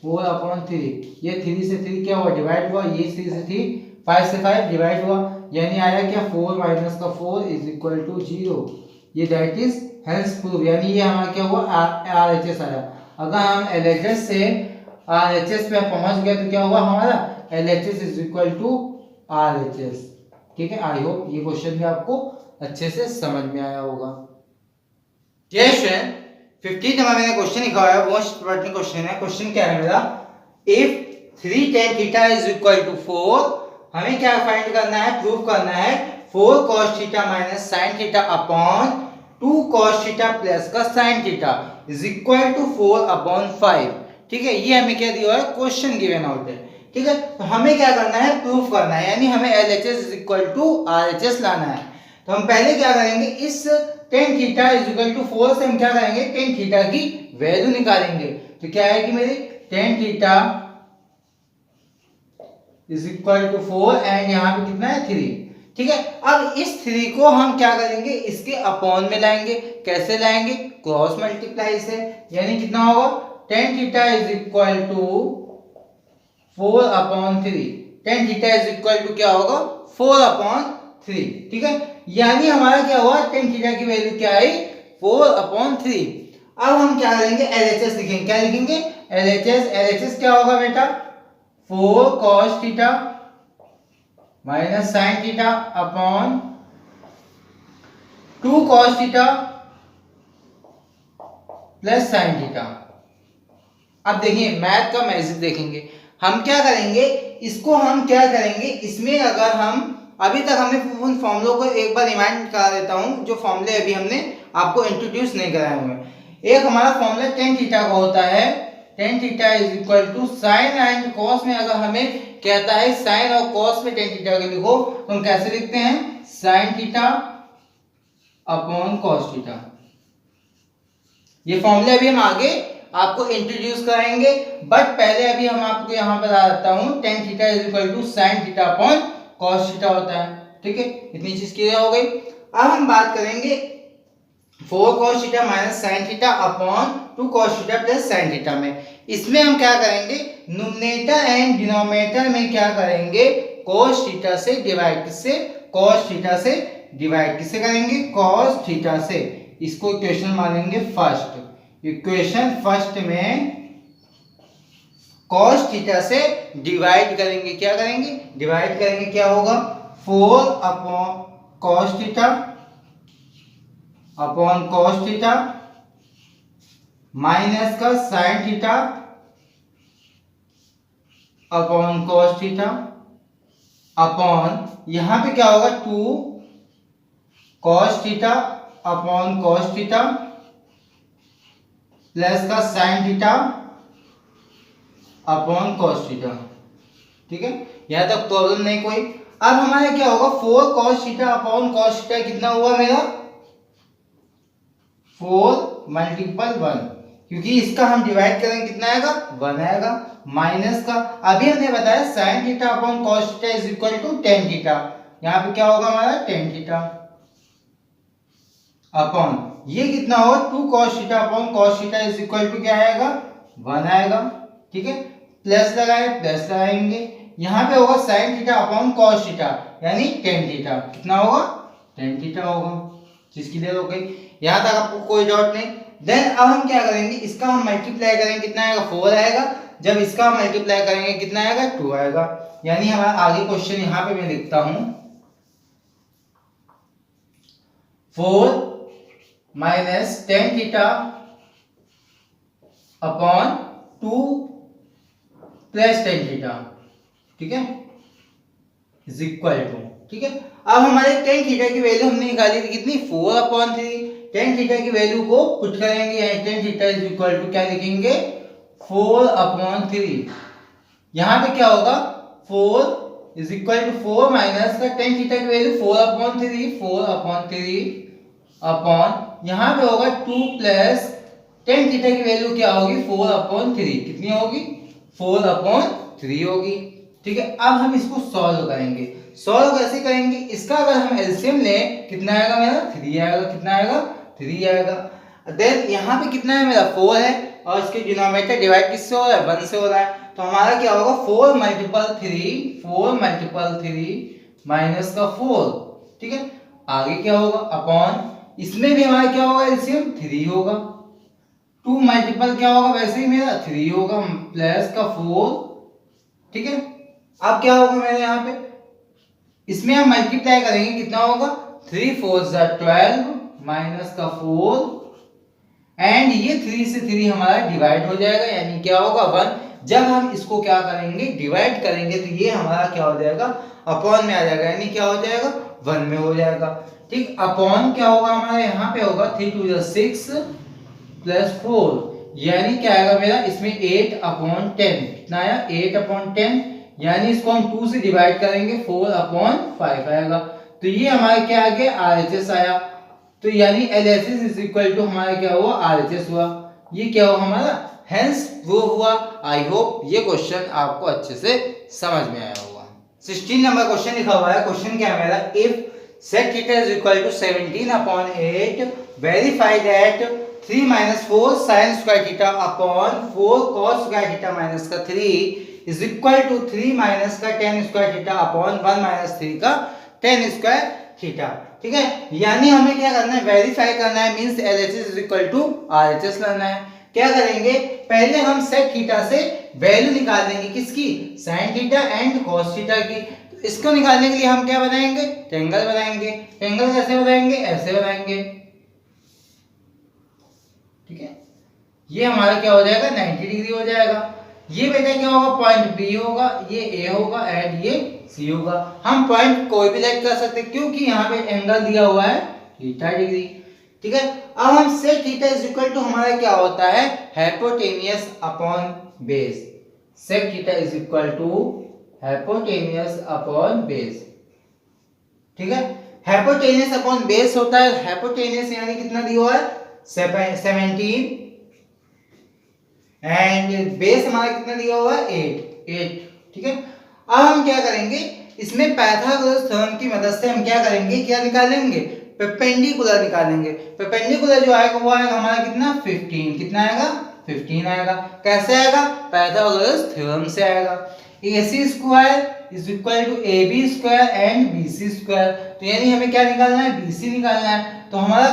4 अपॉन 3। ये 3 से 3 क्या हुआ डिवाइड हुआ, ये 3 से 3 5 से 5 डिवाइड हुआ, यानी आया क्या 4 माइनस का 4 इज इक्वल टू 0। ये दैट इज हेंस प्रूव, यानी ये हमारा क्या हुआ आरएचएस आया। अगर हम एलएचएस से आरएचएस पे पहुंच गए तो क्या हुआ हमारा LHS is equal to RHS. ठीक है, आई होप ये क्वेश्चन भी आपको अच्छे से समझ में आया होगा। यस फ्रेंड, 15 नंबर मैंने क्वेश्चन लिखा हुआ है, मोस्ट इंपॉर्टेंट क्वेश्चन है। क्वेश्चन क्या है मेरा, if 3 tan theta is equal to 4, हमें क्या फाइंड करना है, प्रूव करना है 4 cos theta minus sin theta upon 2 cos theta plus का sin theta is equal to 4 upon 5। ठीक है, ये हमें क्या दिया है क्वेश्चन गिवन आउट है। ठीक है, तो हमें क्या करना है प्रूफ करना है, यानी हमें LHS is equal to RHS लाना है। तो हम पहले क्या करेंगे, इस tan theta is equal to 4 से हम क्या करेंगे tan थीटा की वैल्यू निकालेंगे। तो क्या है कि मेरी tan theta is equal to 4 and यहाँ पे कितना है 3। ठीक है, अब इस 3 को हम क्या करेंगे इसके अपॉन में लाएंगे। कैसे लाएंगे, क्रॉस मल्टीप्लाई से, यानी कितना होगा tan theta is equal to 4 upon 3। tan theta is equal to क्या होगा 4 अपॉन 3। ठीक है, यानी हमारा क्या हुआ tan थीटा की वैल्यू क्या आई 4 अपॉन 3। अब हम क्या करेंगे LHS लिखेंगे। क्या लिखेंगे LHS क्या होगा बेटा 4 cos theta minus sin theta upon 2 cos theta plus sin theta. अब देखिए मैथ का मैजिक देखेंगे, हम क्या करेंगे इसको, हम क्या करेंगे इसमें, अगर हम अभी तक हमने उन फॉर्मूलों को एक बार रिमाइंड करा देता हूं जो फॉर्मूले अभी हमने आपको इंट्रोड्यूस नहीं कराए हुए हैं। एक हमारा फॉर्मूला tan थीटा का होता है, tan theta is equal to sine and cos में, अगर हमें कहता है साइन और कॉस में tan थीटा को लिखो तो हम कैसे लिखते हैं sign theta upon cos theta. ये फॉर्मूले अभी हम आगे आपको इंट्रोड्यूस कराएंगे, बट पहले अभी हम आपको यहाँ पर आ जाता हूँ tan theta is equal to sine theta upon cos theta होता है। ठीक है, इतनी चीज क्लियर हो गई। अब हम बात करेंगे 4 cos theta minus sin theta upon 2 cos theta plus sin theta में। इसमें हम क्या करेंगे न्यूमरेटर एंड डिनोमिनेटर में क्या करेंगे cos थीटा से डिवाइड, किससे cos थीटा से डिवाइड, किससे करेंगे cos थीटा से। इसको इक्वेशन मानेंगे फर्स्ट, इक्वेशन फर्स्ट में cos थीटा से डिवाइड करेंगे। क्या करेंगे डिवाइड करेंगे, क्या होगा 4 upon cos theta upon cos theta minus का sin theta upon cos theta upon यहां पे क्या होगा 2 cos theta upon cos theta plus का sin theta upon cos theta. ठीक है, यहां तक प्रॉब्लम नहीं कोई। अब हमारा क्या होगा 4 cos theta upon cos theta कितना हुआ मेरा 4 मल्टीपल 1, क्योंकि इसका हम डिवाइड करेंगे कितना आएगा 1 आएगा, माइनस का अभी हमने बताया sin theta upon cos theta is equal to tan theta. यहाँ पे क्या होगा हमारा tan थीटा अपॉन ये कितना होगा 2 cos theta upon cos theta is equal to क्या आएगा 1 आएगा। ठीक है, प्लस लगाए प्लस लगाएंगे, यहाँ पे होगा sign theta upon cos theta यानी टेन थीटा। कितना होगा? टेन थीटा होगा। चीज क्लियर हो गई? यहाँ तक आपको कोई डाउट नहीं। देन अब हम क्या करेंगे, इसका हम मल्टीप्लाई करेंगे, कितना आएगा? 4 आएगा। जब इसका हम मल्टीप्लाई करेंगे कितना आएगा? 2 आएगा। यानी हमारा आगे क्वेश्चन यहाँ पे मैं लिखता हूं 4 minus tan theta upon 2 plus tan theta, ठीक है, इज इक्वल टू, ठीक है। अब हमारे टेन थीटा की वैल्यू हमने निकाली थी कितनी? 4/3। टेन थीटा की वैल्यू को पुट करेंगे, यानी tan theta is equal to क्या लिखेंगे? 4/3। यहाँ पे क्या होगा? 4 इज इक्वल टू 4 माइनस का टेन थीटा की वैल्यू 4/3 अपॉन यहाँ पे होगा 2 प्लस टेन थीटा की वैल्यू क्या होगी? 4/3। कितनी होगी? 4/3 होगी, ठीक है। अब हम इसको सॉल्व करेंगे। सॉल्व कैसे करेंगे? इसका अगर हम एलसीएम लें कितना आएगा मेरा? 3 आएगा। कितना आएगा? 3 आएगा। देन यहाँ पे कितना है मेरा? 4 है और इसके डिनोमिनेटर डिवाइड किससे हो रहा है? 1 से हो रहा है। तो हमारा क्या होगा? 4 मल्टीपल 3 माइनस का 4, ठीक है। आगे क्या होगा? अपॉन इसमें भी हमारा क्या होगा? एलसीएम 3 होगा। 2 मल्टीपल क्या होगा? वैसे ही मेरा 3 होगा प्लस का 4, ठीक है। अब क्या होगा मेरे यहाँ पे? इसमें हम मल्टीप्लाई करेंगे, कितना होगा? 3 4 12 माइनस का 4 एंड ये 3 से 3 हमारा डिवाइड हो जाएगा, यानी क्या होगा? 1। जब हम इसको क्या करेंगे? डिवाइड करेंगे तो ये हमारा क्या हो जाएगा? अपॉन में आ जाएगा, यानी क्या हो जाएगा? 1 में हो जाएगा, ठीक। अपॉन क्या होगा हमारे यहाँ पे? होगा 3 2 6 प्लस 4, यानी क्या आएगा मेरा? इसमें 8/10। कितना आया? 8/10, यानी इसको हम 2 से डिवाइड करेंगे 4/5 आएगा। तो ये हमारा क्या आ गया? RHS आया। तो यानी LHS इज इक्वल टू हमारा क्या हुआ? RHS हुआ। ये क्या हुआ हमारा? हेंस प्रूव हुआ। आई होप ये क्वेश्चन आपको अच्छे से समझ में आया होगा। 16 नंबर क्वेश्चन लिखा हुआ है। क्वेश्चन क्या है मेरा? If sec theta is equal to 17/8 verify that 3 minus 4 sin square theta upon 4 cos square theta minus का 3 is equal to 3 minus का tan square theta upon 1 minus 3 का tan square theta, ठीक है। यानी हमें क्या करना है? वेरीफाई करना है, means LHS is equal to RHS करना है। क्या करेंगे? पहले हम sec थीटा से वैल्यू निकाल देंगे, किसकी? sin theta and cos theta की। तो इसको निकालने के लिए हम क्या बनाएंगे? ट्रायंगल बनाएंगे। ट्रायंगल कैसे बनाएंगे? ऐसे बनाएंगे, ठीक है। ये हमारा क्या हो जाएगा? 90 डिग्री हो जाएगा। ये बेटा क्या होगा? पॉइंट बी होगा, ये ए होगा एंड ये सी होगा। हम पॉइंट कोई भी लेट कर सकते हैं क्योंकि यहाँ पे एंगल दिया हुआ है थीटा डिग्री, ठीक है। अब हम sec theta is equal to हमारा क्या होता है? Hypotenuse upon base. Sec theta is equal to hypotenuse upon base, ठीक है। हाइपोटेनियस अपॉन बेस होता है। हाइपोटेनियस यानी कितना दिया हुआ है? 17 एंड बेस हमारा कितना दिया हुआ है? 8, ठीक है। अब हम क्या करेंगे? इसमें पाइथागोरस थ्योरम की मदद से हम क्या करेंगे? क्या निकालेंगे? परपेंडिकुलर निकालेंगे। परपेंडिकुलर जो आएगा वो आएगा हमारा कितना? 15। कितना आएगा? 15 आएगा। कैसे आएगा? पाइथागोरस थ्योरम से आएगा। AC square is equal to AB square and BC square. तो यानी हमें क्या निकालना है? BC निकालना है। तो हमारा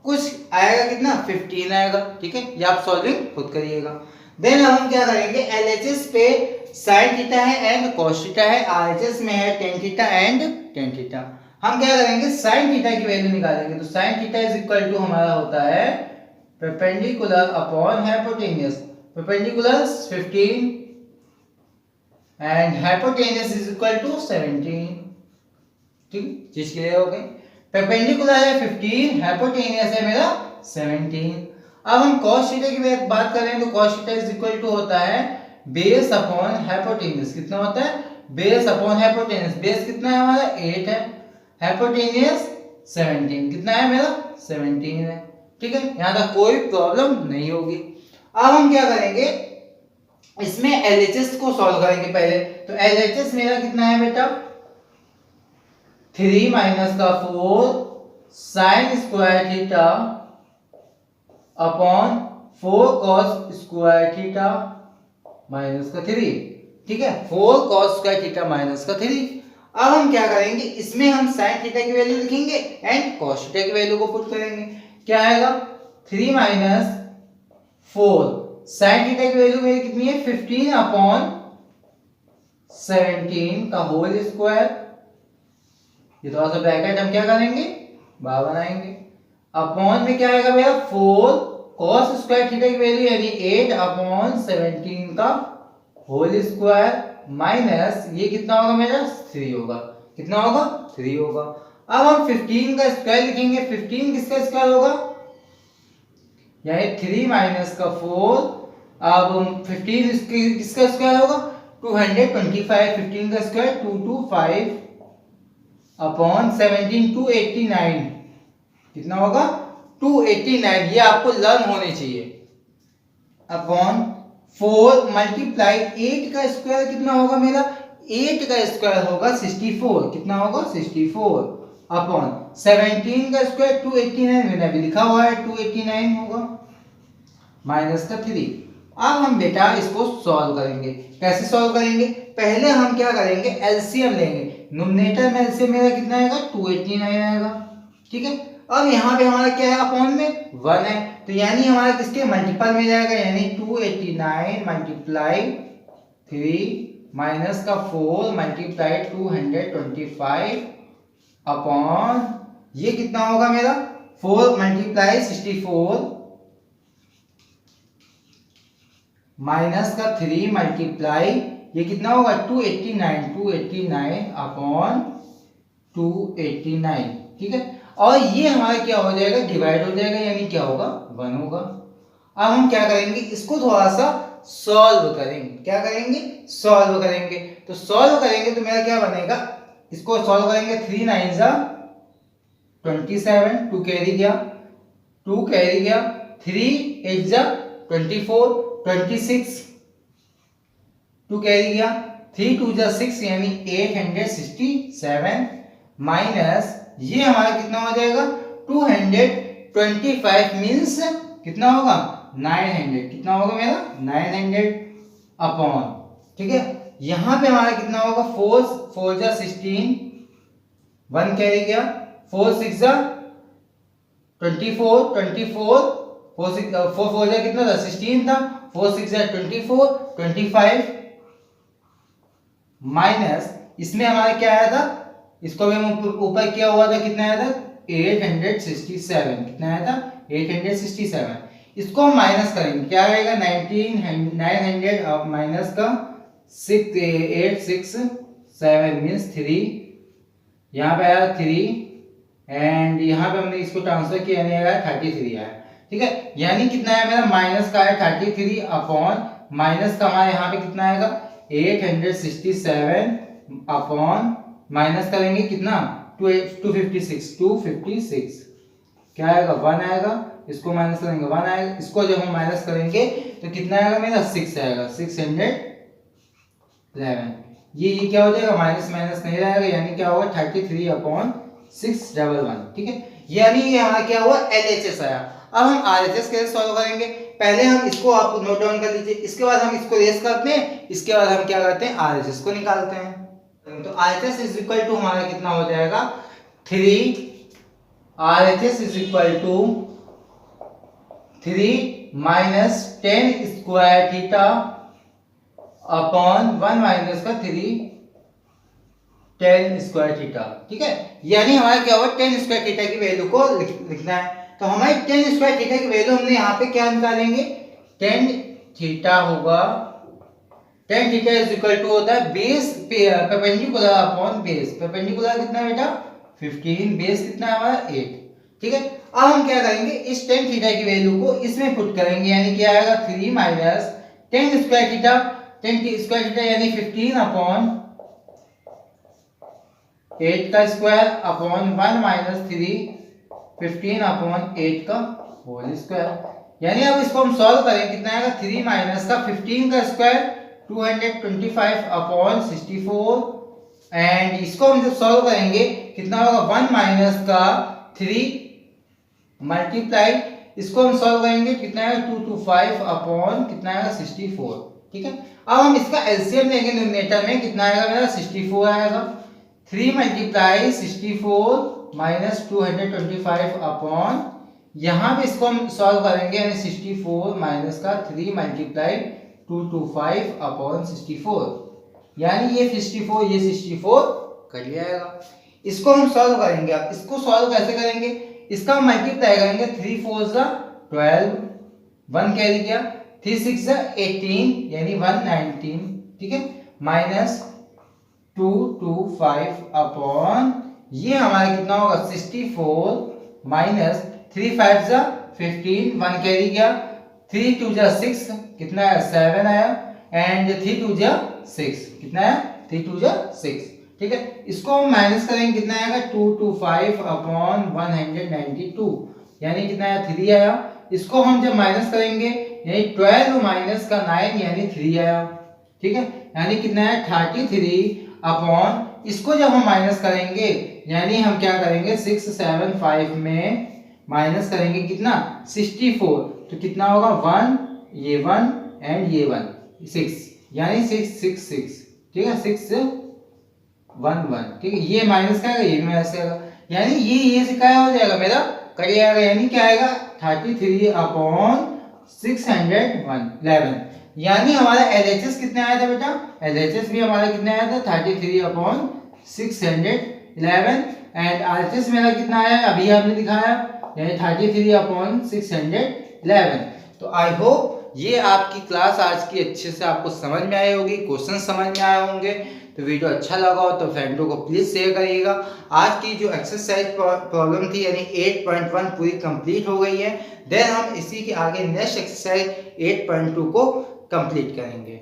कुछ आएगा कितना? 15 आएगा, ठीक है। ये आप सॉल्विंग खुद करिएगा। देन अब हम क्या करेंगे? LHS पे sin थीटा है एंड cos थीटा है, RHS में है tan theta and tan theta. हम क्या करेंगे? sin थीटा की वैल्यू निकालेंगे। तो sin theta is equal to हमारा होता है perpendicular upon hypotenuse. Perpendicular 15 and hypotenuse is equal to 17, ठीक। चीज क्लियर हो गई? परपेंडिकुलर है 15, हाइपोटेनियस है मेरा 17। अब हम cos थीटा की बात करें तो cos theta is equal to होता है बेस अपॉन हाइपोटेनियस। कितना होता है? Base upon hypotenuse. बेस कितना है हमारा? 8 है। हाइपोटेनियस 17। कितना है मेरा? 17 है, ठीक है। यहां तक कोई प्रॉब्लम नहीं होगी। अब हम क्या करेंगे? इसमें LHS को सॉल्व करेंगे पहले। तो LHS मेरा कितना है बेटा? 3 माइनस का 4 sign square theta upon 4 cos square theta minus का 3, ठीक है, 4 cos स्क्वायर थीटा माइनस का 3। अब हम क्या करेंगे, इसमें हम साइन थीटा की वैल्यू लिखेंगे एंड कॉस थीटा की वैल्यू को पुट करेंगे। क्या आएगा, 3 माइनस 4, साइन थीटा की वैल्यू मेरी कितनी है 15 अपॉन 17 का होल स्क्वायर। ये थोड़ा सा ब्रैकेट हम क्या करेंगे, बाहर बनाएंगे। अपॉन में क्या आएगा मेरा 4 cos स्क्वायर थीटा की वैल्यू यानी 8 अपॉन 17 का होल स्क्वायर माइनस ये कितना होगा मेरा 3 होगा। कितना होगा 3 होगा। अब हम 15 का स्क्वायर लिखेंगे। 15 किसका स्क्वायर होगा, यानी 3 माइनस का 4। अब 15 किसका स्क्वायर होगा 225। 15 का स्क्वायर 225 अपॉन 17 289। कितना होगा 289। ये आपको लर्न होने चाहिए। अपॉन 4 मल्टीप्लाई 8 का स्क्वायर कितना होगा मेरा, 8 का स्क्वायर होगा 64। कितना होगा 64 अपॉन 17 का स्क्वायर 289 मैंने अभी लिखा हुआ है 289 होगा माइनस का 3। अब हम बेटा इसको सॉल्व करेंगे। कैसे सॉल्व करेंगे, पहले हम क्या करेंगे एलसीएम लेंगे। न्यूमरेटर में एलसीएम मेरा कितना आएगा 289 आएगा। ठीक है, अब यहाँ पे हमारा क्या है अपॉन में 1 है, तो यानी हमारा किसके मल्टीपल में जाएगा, यानी 289 मल्टीप्लाई 3 माइनस का 4 मल्टीप्लाई 225 अपॉन ये कितना होगा मेरा 4 मल्टीप्लाई 64 माइनस का 3 मल्टीप्लाई ये कितना होगा 289 अपॉन 289। ठीक है, और ये हमारा क्या हो जाएगा डिवाइड हो जाएगा, यानी क्या होगा 1 होगा। अब हम क्या करेंगे, इसको थोड़ा सा सॉल्व करेंगे। क्या करेंगे, सॉल्व करेंगे। तो सॉल्व करेंगे तो मेरा क्या बनेगा, इसको सॉल्व करेंगे 3 9 जा 27, 2 कैरी गया 2 कैरी गया, 3 8 जा 24 26, 2 कैरी गया, 3 2 जा 6 यानी 867 माइनस ये हमारा कितना हो जाएगा 225 मीन्स कितना होगा 900। कितना होगा मेरा 900 अपॉन। ठीक है, यहां पे हमारा कितना होगा 4 4 जा 16, 1 कैरी गया, 4 6 जा 24 24, 4 4 जा कितना था 16 था, 4 6 जा 24 25 माइनस इसमें हमारा क्या आया था, इसको भी हम ऊपर किया हुआ था, कितना आया था 867। कितना आया था 867। इसको हम माइनस करेंगे, क्या आएगा 900 अब माइनस का 867 मीन्स 3, यहाँ पे आया 3 एंड यहाँ पे हमने इसको ट्रांसफर किया यानी आया 33 आया। ठीक है, यानी कितना है मेरा माइनस का आया 33 अपॉन माइनस का हमारा यहाँ पे कितना आएगा 867 अपॉन माइनस करेंगे कितना 256 क्या आएगा 1 आएगा, इसको माइनस करेंगे 1 आएगा, इसको जब हम माइनस करेंगे तो कितना आएगा मेरा 6 आएगा 611। ये क्या हो जाएगा माइनस माइनस नहीं रहेगा, यानी क्या होगा 33 अपॉन 611। ठीक है, यानी यहाँ क्या हुआ LHS आया। अब हम RHS कैसे सॉल्व करेंगे, पहले हम इसको आप नोट डाउन कर लीजिए, इसके बाद हम इसको रेस करते हैं, इसके बाद हम क्या करते हैं RHS को निकालते हैं। तो RHS इज इक्वल टू हमारा कितना हो जाएगा 3, RHS is equal to 3 minus 10 square theta upon 1 minus का 3 10 स्क्वायर थीटा। ठीक है, यानी हमारा क्या होगा 10 स्क्वायर थीटा की वैल्यू को लिखना है। तो हमारी 10 स्क्वायर थीटा की वैल्यू हमने यहाँ पे क्या निकालेंगे 10 थीटा होगा, 10 थीटा इज इक्वल टू होता है base perpendicular upon base. Perpendicular कितना बेटा 15, बेस कितना है हमारा 8। ठीक है, अब हम क्या करेंगे इस 10 थीटा की वैल्यू को इसमें पुट करेंगे, यानी क्या आएगा 3 minus 10 square theta, 10 square theta यानी 15 अपॉन 8 का स्क्वायर अपॉन 1 माइनस 3 15 अपॉन 8 का होल स्क्वायर। यानी अब इसको हम सॉल्व करें कितना आएगा 3 माइनस का 15 का स्क्वायर 225 अपॉन 64 एंड इसको हम जब सॉल्व करेंगे कितना होगा 1 माइनस का 3 मल्टीप्लाई इसको हम सॉल्व करेंगे कितना आएगा 225 अपॉन कितना आएगा 64। ठीक है। अब हम इसका एलसीएम लेंगे न्यूमरेटर में, कितना आएगा मेरा 64 आएगा। 3 मल्टीप्लाई 64 माइनस 225 अपॉन, यहाँ पे इसको हम सॉल्व करेंगे यानी 64 माइनस का 3 मल्टीप्लाई 225 अपॉन 64, यानी ये 64 ये 64 कर लिया जाएगा। इसको हम सॉल्व करेंगे। अब इसको सॉल्व कैसे करेंगे, इसका हम मल्टीप्लाई करेंगे। 3 4 12, 1 कैरी किया, 3 6 18 यानी 119, ठीक है, माइनस 225 अपॉन, ये हमारा कितना होगा 64 माइनस 3 5 15, 1 कैरी किया, 3 2 6, कितना है 7 आया, एंड 3 2 6, कितना है 3 2 6, ठीक है। इसको हम माइनस करेंगे, कितना आएगा 225 अपॉन 192, यानी कितना आया 3 आया। इसको हम जब माइनस करेंगे यानी 12 माइनस का 9 यानी 3 आया, ठीक है, यानी कितना है 33 अपॉन, इसको जब हम माइनस करेंगे यानी हम क्या करेंगे 6 7 5 में माइनस करेंगे कितना 64, तो कितना होगा 1 ये 1 एंड ये 1 6, यानी 6 6 6, ठीक है, 6 1 1, ठीक है, ये माइनस का ये माइनस का, यानी ये से क्या हो जाएगा मेरा कट जाएगा, यानी क्या आएगा 33 अपॉन 611, यानी हमारा LHS कितना आया था बेटा, LHS भी हमारा कितना आया था 33 अपॉन 611, एंड RHS मेरा कितना आया अभी आपने दिखाया, यानी 33 अपॉन 611। तो आई होप ये आपकी क्लास आज की अच्छे से आपको समझ में आई होगी, क्वेश्चन समझ में आए होंगे। तो वीडियो अच्छा लगा हो तो फ्रेंडों को प्लीज शेयर करिएगा। आज की जो एक्सरसाइज प्रॉब्लम थी यानी 8.1 पूरी कंप्लीट हो गई है। देन हम इसी के आगे नेक्स्ट एक्सरसाइज 8.2 को कंप्लीट करेंगे।